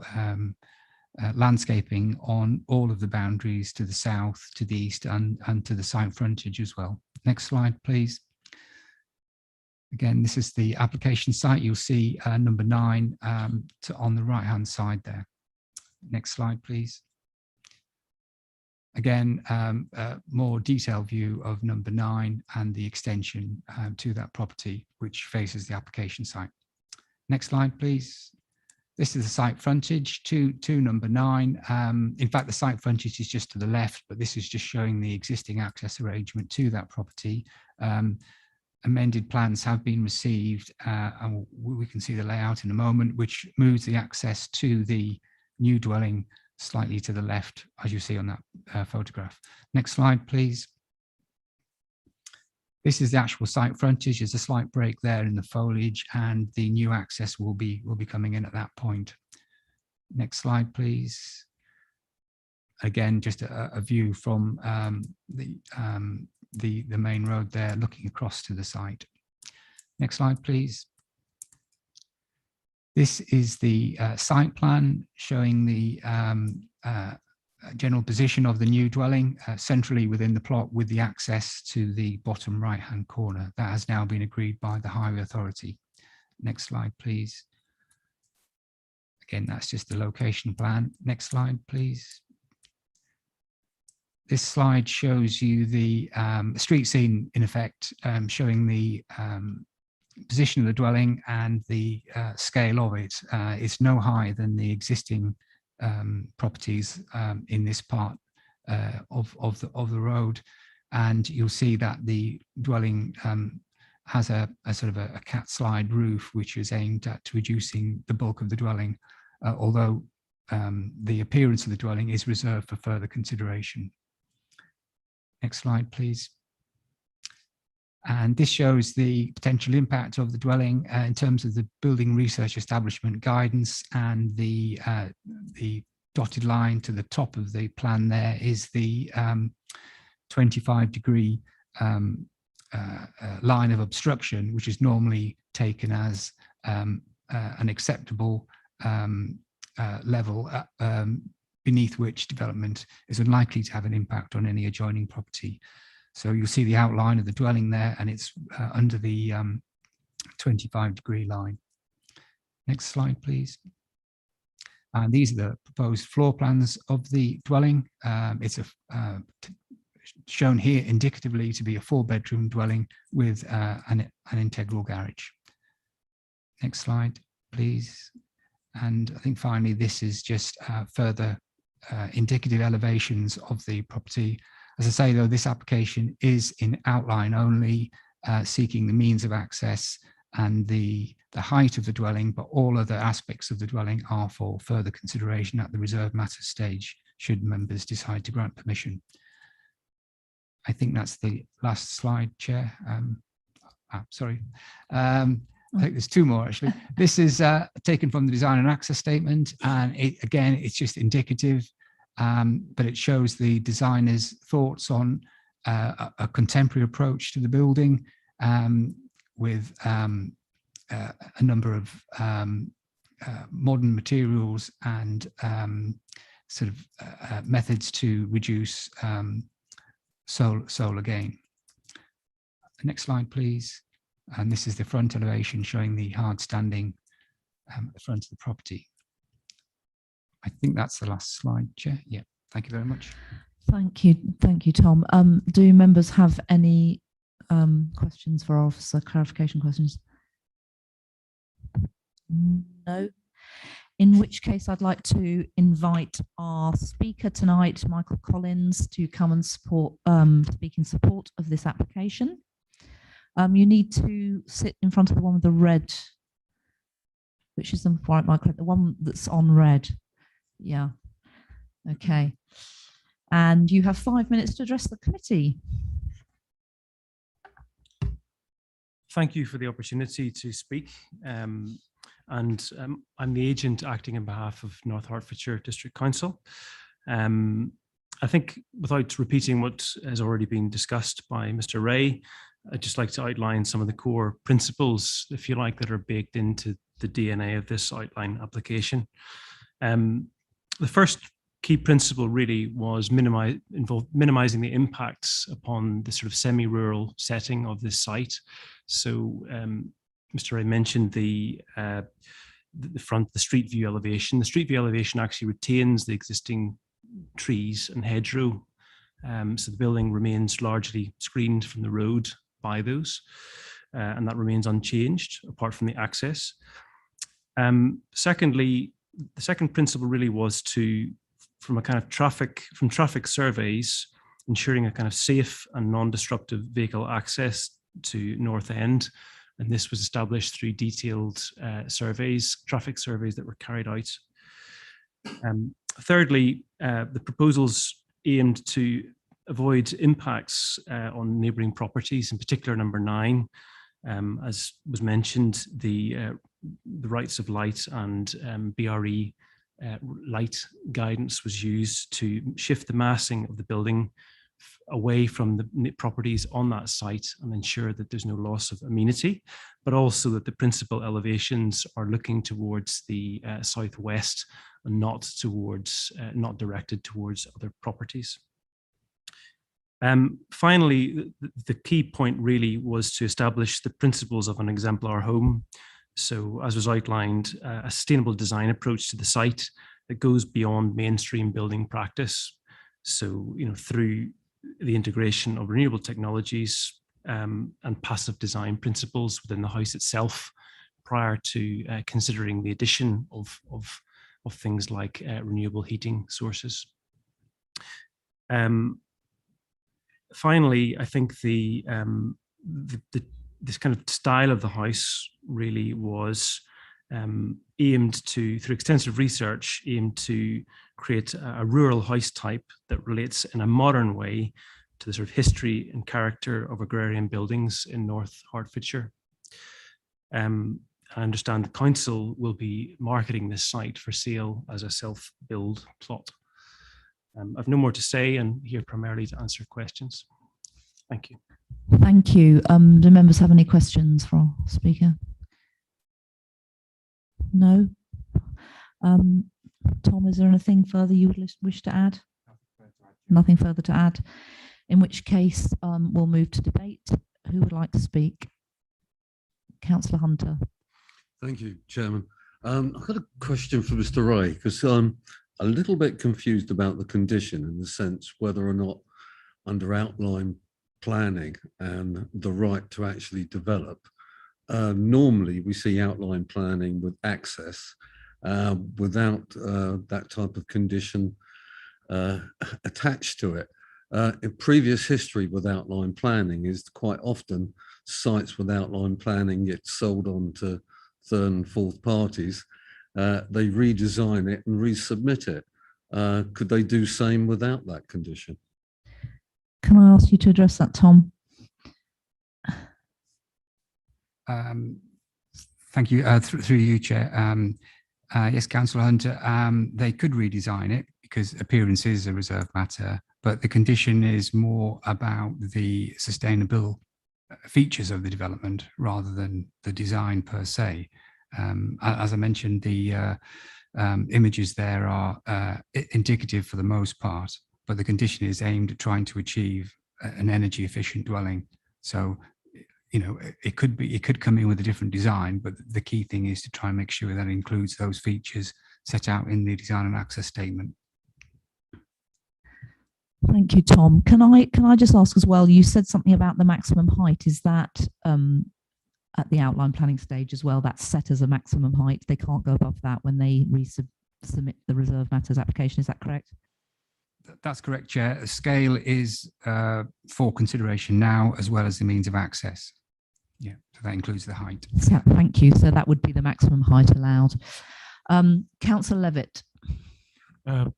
landscaping on all of the boundaries to the south, to the east, and to the site frontage as well. Next slide, please. Again, this is the application site. You'll see number 9 on the right-hand side there. Next slide, please. Again, a more detailed view of number 9 and the extension to that property, which faces the application site. Next slide, please. This is the site frontage to number 9. In fact, the site frontage is just to the left, but this is just showing the existing access arrangement to that property. Amended plans have been received, and we can see the layout in a moment, which moves the access to the new dwelling slightly to the left, as you see on that photograph. Next slide, please. This is the actual site frontage. There's a slight break there in the foliage, and the new access will be coming in at that point. Next slide, please. Again, just a view from the main road there, looking across to the site. Next slide, please. This is the site plan showing the general position of the new dwelling centrally within the plot, with the access to the bottom right-hand corner. That has now been agreed by the Highway Authority. Next slide, please. Again, that's just the location plan. Next slide, please. This slide shows you the street scene, in effect, showing the position of the dwelling and the scale of it. It's no higher than the existing properties in this part of the road, and you'll see that the dwelling has a sort of a cat slide roof, which is aimed at reducing the bulk of the dwelling, although the appearance of the dwelling is reserved for further consideration. Next slide, please. And this shows the potential impact of the dwelling in terms of the building research establishment guidance, and the dotted line to the top of the plan there is the 25-degree line of obstruction, which is normally taken as an acceptable level beneath which development is unlikely to have an impact on any adjoining property. So you'll see the outline of the dwelling there, and it's under the 25-degree line. Next slide, please. And these are the proposed floor plans of the dwelling. It's shown here indicatively to be a 4-bedroom dwelling with an integral garage. Next slide, please. And I think finally, this is just further indicative elevations of the property. As I say, though, this application is in outline only, seeking the means of access and the height of the dwelling, but all other aspects of the dwelling are for further consideration at the reserved matters stage, should members decide to grant permission. I think that's the last slide, Chair. Sorry. I think there's 2 more, actually. This is taken from the design and access statement, and again, it's just indicative, but it shows the designer's thoughts on a contemporary approach to the building, with a number of modern materials and sort of methods to reduce solar gain. Next slide, please. And this is the front elevation showing the hard standing at the front of the property. I think that's the last slide, Chair. Yeah, thank you very much. Thank you, Tom. Do members have any questions for our officer, clarification questions? No. In which case, I'd like to invite our speaker tonight, Michael Collins, to come and speak in support of this application. You need to sit in front of the one with the red, which is the right micro, the one that's on red. Yeah. Okay. And you have 5 minutes to address the committee. Thank you for the opportunity to speak. I'm the agent acting on behalf of North Hertfordshire District Council. I think without repeating what has already been discussed by Mr. Ray, I'd just like to outline some of the core principles, if you like, that are baked into the DNA of this outline application. The first key principle really was minimizing the impacts upon the sort of semi-rural setting of this site. So Mr. Ray mentioned the street view elevation. The street view elevation actually retains the existing trees and hedgerow. So the building remains largely screened from the road by those, and that remains unchanged apart from the access. Secondly, the second principle really was from traffic surveys, ensuring a kind of safe and non-disruptive vehicle access to North End. And this was established through detailed traffic surveys that were carried out. Thirdly, the proposals aimed to avoid impacts on neighbouring properties, in particular number 9. As was mentioned, the rights of light and BRE light guidance was used to shift the massing of the building away from the properties on that site and ensure that there's no loss of amenity, but also that the principal elevations are looking towards the southwest and not directed towards other properties. Finally, the key point really was to establish the principles of an exemplar home. So as was outlined, a sustainable design approach to the site that goes beyond mainstream building practice. So, through the integration of renewable technologies and passive design principles within the house itself, prior to considering the addition of things like renewable heating sources. Finally, I think this kind of style of the house really was aimed to, through extensive research, aimed to create a rural house type that relates in a modern way to the sort of history and character of agrarian buildings in North Hertfordshire. I understand the council will be marketing this site for sale as a self-build plot. I've no more to say and here primarily to answer questions. Thank you. Thank you. Do members have any questions for our speaker? No? Tom, is there anything further you would wish to add? Nothing further to add. In which case, we'll move to debate. Who would like to speak? Councillor Hunter. Thank you, Chairman. I've got a question for Mr. Ray, because I'm a little bit confused about the condition in the sense whether or not under outline planning and the right to actually develop. Normally, we see outline planning with access without that type of condition attached to it. In previous history with outline planning is quite often sites with outline planning get sold on to third and fourth parties. They redesign it and resubmit it. Could they do same without that condition? Can I ask you to address that, Tom? Thank you. Through you, Chair. Yes, Councillor Hunter, they could redesign it because appearance is a reserved matter, but the condition is more about the sustainable features of the development rather than the design per se. As I mentioned, the images there are indicative for the most part, but the condition is aimed at trying to achieve an energy efficient dwelling. So, it could come in with a different design, but the key thing is to try and make sure that it includes those features set out in the design and access statement. Thank you, Tom. Can I just ask as well, you said something about the maximum height. Is that at the outline planning stage as well? That's set as a maximum height. They can't go above that when they resubmit the reserve matters application. Is that correct? That's correct, Chair. The scale is for consideration now, as well as the means of access. Yeah, so that includes the height. So, thank you. So that would be the maximum height allowed. Councillor Levitt.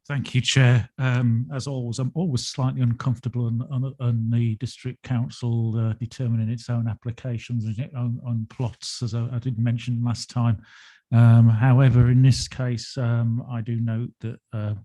Thank you, Chair. As always, I'm always slightly uncomfortable on the District Council determining its own applications on plots, as I did mention last time. However, in this case, I do note that,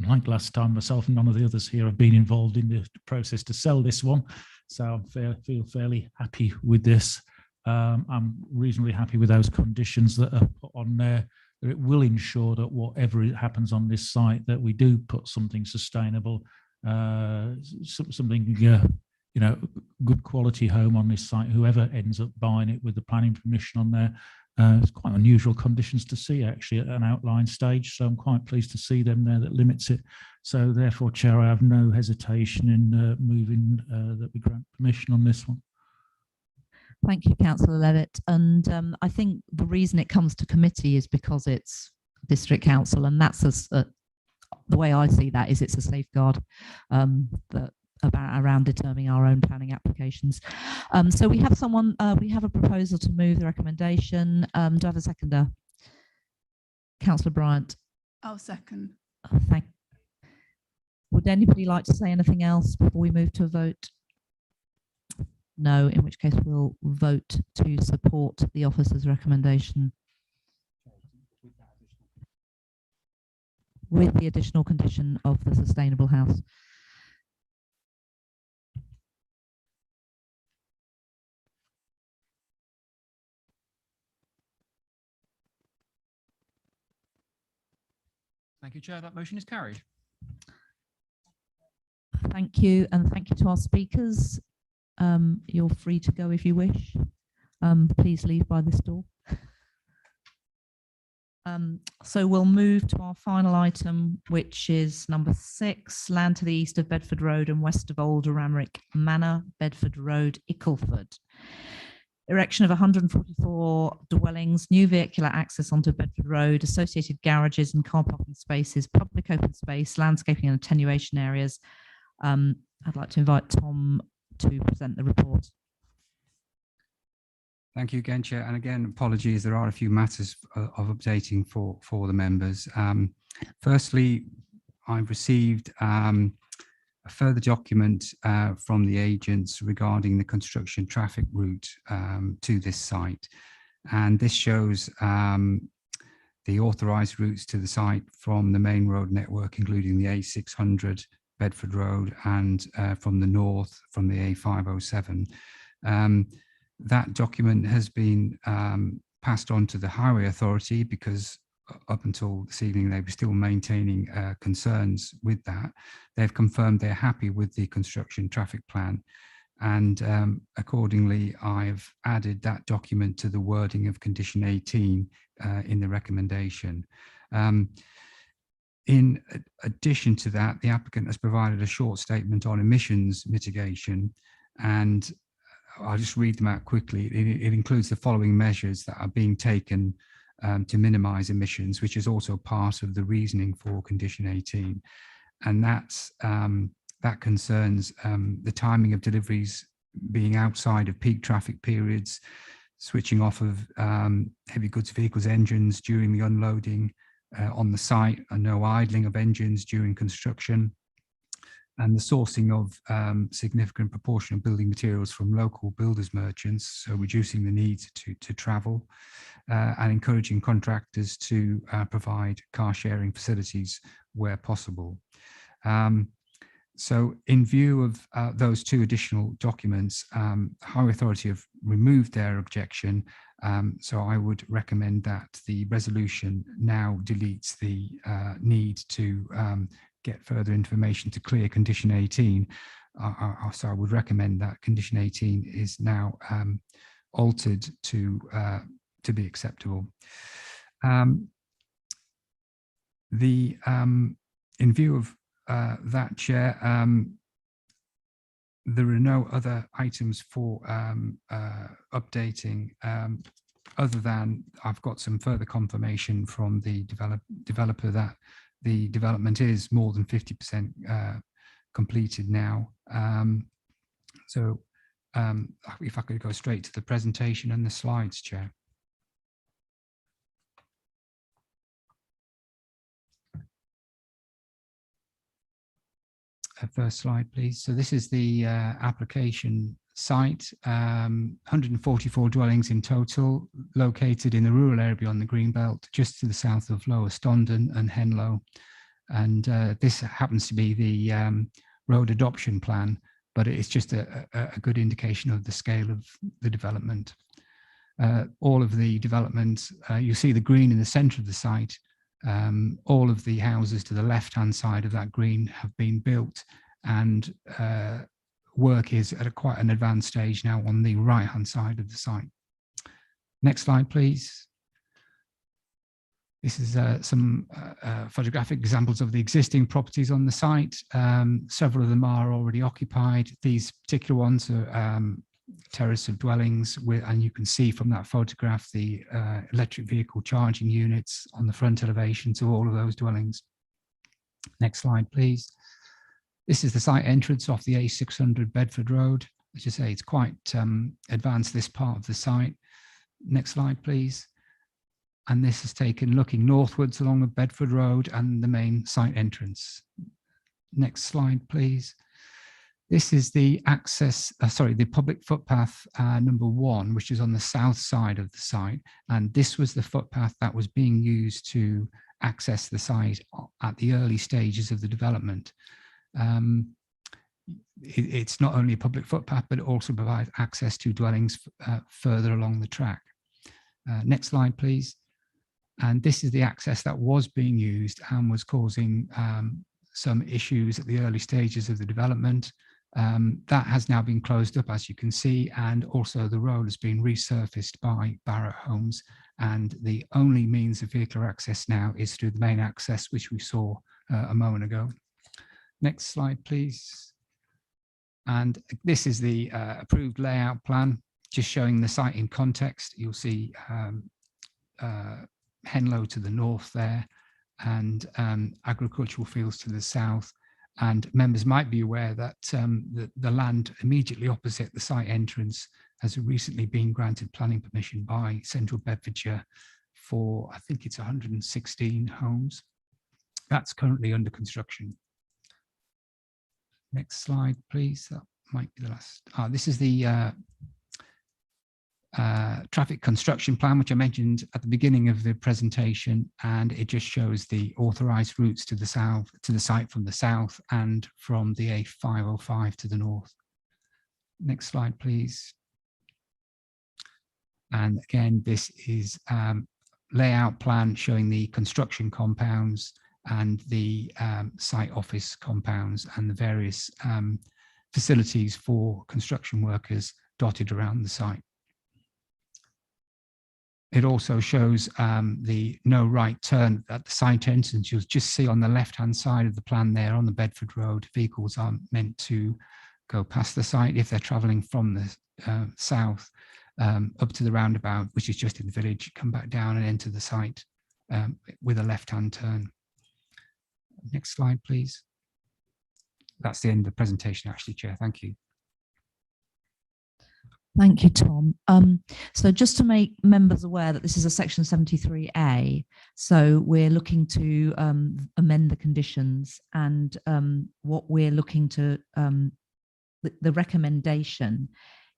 like last time, myself and none of the others here have been involved in the process to sell this one. So I feel fairly happy with this. I'm reasonably happy with those conditions that are put on there. It will ensure that whatever happens on this site, that we do put something sustainable, something good quality home on this site. Whoever ends up buying it with the planning permission on there, it's quite unusual conditions to see actually at an outline stage. So I'm quite pleased to see them there that limits it. So therefore, Chair, I have no hesitation in moving that we grant permission on this one. Thank you, Councillor Levitt. And I think the reason it comes to committee is because it's District Council, and that's the way I see that is it's a safeguard around determining our own planning applications. So we have we have a proposal to move the recommendation. Do I have a seconder? Councillor Bryant. I'll second. Would anybody like to say anything else before we move to a vote? No, in which case we'll vote to support the officer's recommendation with the additional condition of the sustainable house. Thank you, Chair. That motion is carried. Thank you, and thank you to our speakers. You're free to go if you wish. Please leave by this door. So we'll move to our final item, which is number 6, land to the east of Bedford Road and west of Old Arameric Manor, Bedford Road, Ecofood. Erection of 144 dwellings, new vehicular access onto Bedford Road, associated garages and car parking spaces, public open space, landscaping and attenuation areas. I'd like to invite Tom to present the report. Thank you again, Chair. And again, apologies, there are a few matters of updating for the members. Firstly, I've received a further document from the agents regarding the construction traffic route to this site. And this shows the authorised routes to the site from the main road network, including the A600 Bedford Road and from the north from the A507. That document has been passed on to the Highway Authority because up until this evening they were still maintaining concerns with that. They've confirmed they're happy with the construction traffic plan, and accordingly I've added that document to the wording of condition 18 in the recommendation. In addition to that, the applicant has provided a short statement on emissions mitigation, and I'll just read them out quickly. It includes the following measures that are being taken to minimise emissions, which is also part of the reasoning for condition 18. And that concerns the timing of deliveries being outside of peak traffic periods, switching off of heavy goods vehicles engines during the unloading on the site, and no idling of engines during construction, and the sourcing of significant proportion of building materials from local builders merchants, so reducing the need to travel, and encouraging contractors to provide car sharing facilities where possible. So in view of those two additional documents, Highway Authority have removed their objection. So I would recommend that the resolution now deletes the need to get further information to clear condition 18. So I would recommend that condition 18 is now altered to be acceptable. In view of that, Chair, there are no other items for updating other than I've got some further confirmation from the developer that the development is more than 50% completed now. So if I could go straight to the presentation and the slides, Chair. First slide, please. So this is the application site, 144 dwellings in total, located in the rural area beyond the Greenbelt, just to the south of Lower Stondon and Henlow. And this happens to be the road adoption plan, but it's just a good indication of the scale of the development. All of the development, you see the green in the centre of the site. All of the houses to the left-hand side of that green have been built, and work is at quite an advanced stage now on the right-hand side of the site. Next slide, please. This is some photographic examples of the existing properties on the site. Several of them are already occupied. These particular ones are terrace of dwellings and you can see from that photograph the electric vehicle charging units on the front elevations of all of those dwellings. Next slide, please. This is the site entrance off the A600 Bedford Road. As you say, it's quite advanced, this part of the site. Next slide, please. And this is taken looking northwards along the Bedford Road and the main site entrance. Next slide, please. This is the access, the public footpath number 1, which is on the south side of the site. And this was the footpath that was being used to access the site at the early stages of the development. It's not only a public footpath, but it also provides access to dwellings further along the track. Next slide, please. And this is the access that was being used and was causing some issues at the early stages of the development. That has now been closed up, as you can see, and also the road has been resurfaced by Barratt Homes, and the only means of vehicular access now is through the main access, which we saw a moment ago. Next slide, please. And this is the approved layout plan, just showing the site in context. You'll see Henlow to the north there, and agricultural fields to the south. And members might be aware that the land immediately opposite the site entrance has recently been granted planning permission by Central Bedfordshire for, I think it's 116 homes. That's currently under construction. Next slide, please. That might be the last. This is the traffic construction plan, which I mentioned at the beginning of the presentation, and it just shows the authorised routes to the south, to the site from the south and from the A505 to the north. Next slide, please. And again, this is layout plan showing the construction compounds and the site office compounds and the various facilities for construction workers dotted around the site. It also shows the no right turn at the site entrance. You'll just see on the left-hand side of the plan there on the Bedford Road, vehicles are meant to go past the site if they're travelling from the south up to the roundabout, which is just in the village, come back down and enter the site with a left-hand turn. Next slide, please. That's the end of the presentation, actually, Chair. Thank you. Thank you, Tom. So just to make members aware that this is a section 73A, so we're looking to amend the conditions, and what we're looking to, the recommendation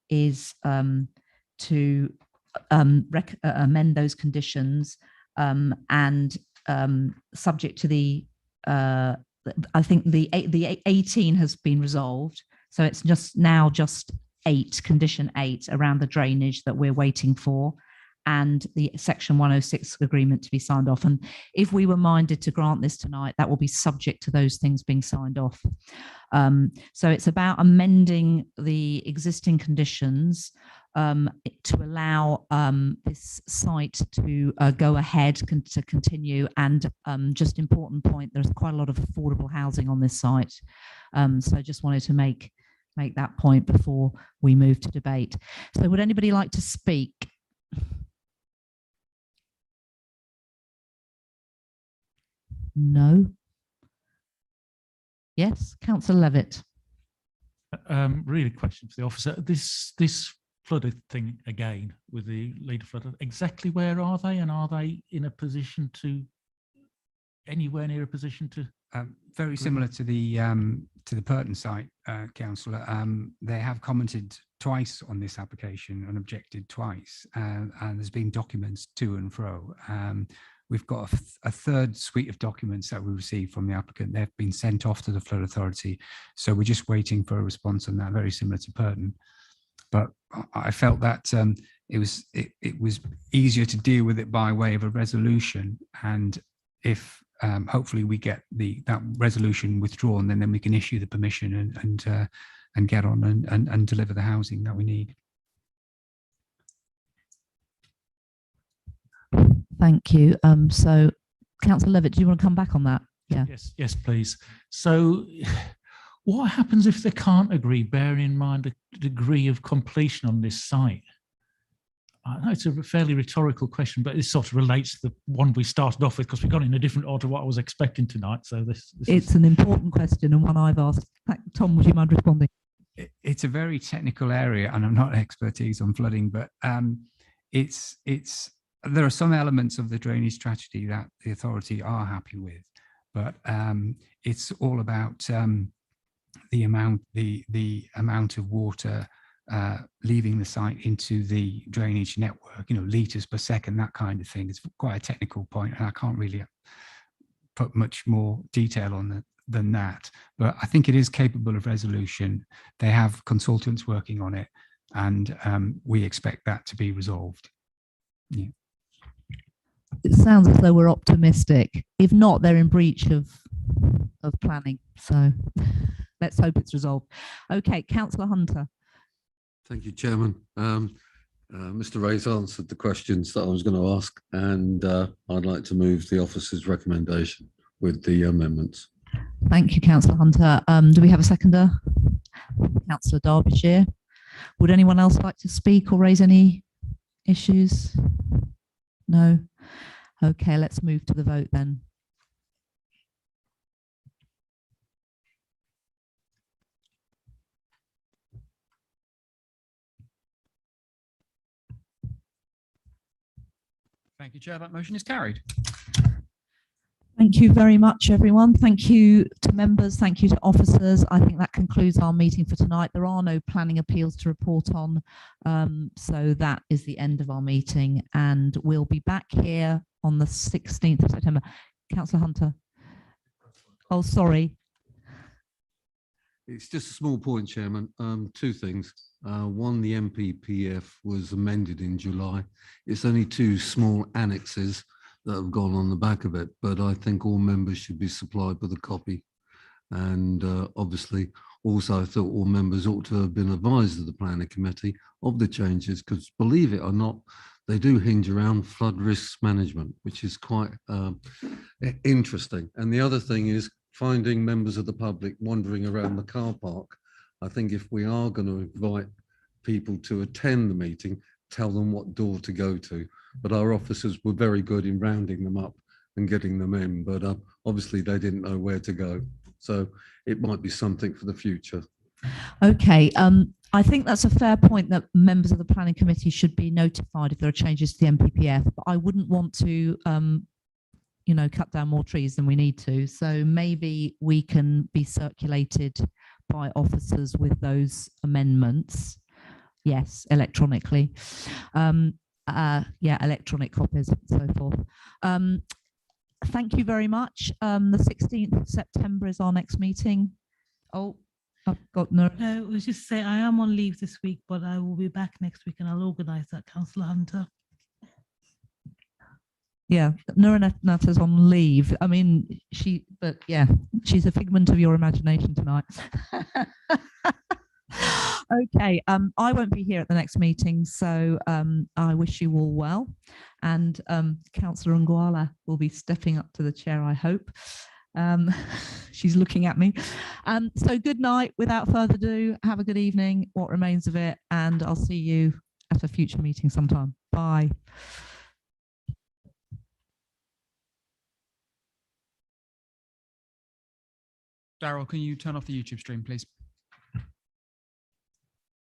is to amend those conditions and subject to the, I think the 18 has been resolved. So it's just now just 8, condition 8 around the drainage that we're waiting for, and the section 106 agreement to be signed off. And if we were minded to grant this tonight, that will be subject to those things being signed off. So it's about amending the existing conditions to allow this site to go ahead, to continue. And just important point, there's quite a lot of affordable housing on this site. So I just wanted to make make that point before we move to debate. So would anybody like to speak? No. Yes, Councillor Levitt. Really question for the officer. This flooded thing again with the leader flood, exactly where are they, and are they in a position to, anywhere near a position to? Very similar to the Pertain site, Councillor. They have commented twice on this application and objected twice, and there's been documents to and fro. We've got a third suite of documents that we received from the applicant. They've been sent off to the Flood Authority, so we're just waiting for a response on that. Very similar to Pertain, but I felt that it was easier to deal with it by way of a resolution, and if hopefully we get that resolution withdrawn, then we can issue the permission and get on and deliver the housing that we need. Thank you. So, Councillor Levitt, do you want to come back on that? Yeah. Yes, please. So, what happens if they can't agree, bearing in mind the degree of completion on this site? I know it's a fairly rhetorical question, but it sort of relates to the one we started off with, because we got in a different order to what I was expecting tonight. So it's an important question and one I've asked. Tom, would you mind responding? It's a very technical area, and I'm not expertise on flooding, but there are some elements of the drainage strategy that the authority are happy with, but it's all about the amount of water leaving the site into the drainage network, litres per second, that kind of thing. It's quite a technical point, and I can't really put much more detail on than that, but I think it is capable of resolution. They have consultants working on it, and we expect that to be resolved. Yeah. It sounds as though we're optimistic. If not, they're in breach of planning. So let's hope it's resolved. Okay, Councillor Hunter. Thank you, Chairman. Mr. Ray's answered the questions that I was going to ask, and I'd like to move the officer's recommendation with the amendments. Thank you, Councillor Hunter. Do we have a seconder? Councillor Derbyshire. Would anyone else like to speak or raise any issues? No. Okay, let's move to the vote then. Thank you, Chair. That motion is carried. Thank you very much, everyone. Thank you to members. Thank you to officers. I think that concludes our meeting for tonight. There are no planning appeals to report on. So that is the end of our meeting, and we'll be back here on the 16th of September. Councillor Hunter. Oh, sorry. It's just a small point, Chairman. Two things. One, the MPPF was amended in July. It's only two small annexes that have gone on the back of it, but I think all members should be supplied with a copy. And obviously, also I thought all members ought to have been advised of the planning committee of the changes, because believe it or not, they do hinge around flood risks management, which is quite interesting. And the other thing is finding members of the public wandering around the car park. I think if we are going to invite people to attend the meeting, tell them what door to go to. But our officers were very good in rounding them up and getting them in, but obviously they didn't know where to go. So it might be something for the future. Okay, I think that's a fair point, that members of the planning committee should be notified if there are changes to the MPPF, but I wouldn't want to cut down more trees than we need to. So maybe we can be circulated by officers with those amendments. Yes, electronically. Electronic copies and so forth. Thank you very much. The 16th of September is our next meeting. Oh, I've got no. No, I was just say I am on leave this week, but I will be back next week and I'll organise that, Councillor Hunter. Yeah, Nurana's on leave. I mean, she's a figment of your imagination tonight. Okay, I won't be here at the next meeting, so I wish you all well. And Councillor Ngwala will be stepping up to the chair, I hope. She's looking at me. So good night. Without further ado, have a good evening, what remains of it, and I'll see you at a future meeting sometime. Bye. Daryl, can you turn off the YouTube stream, please?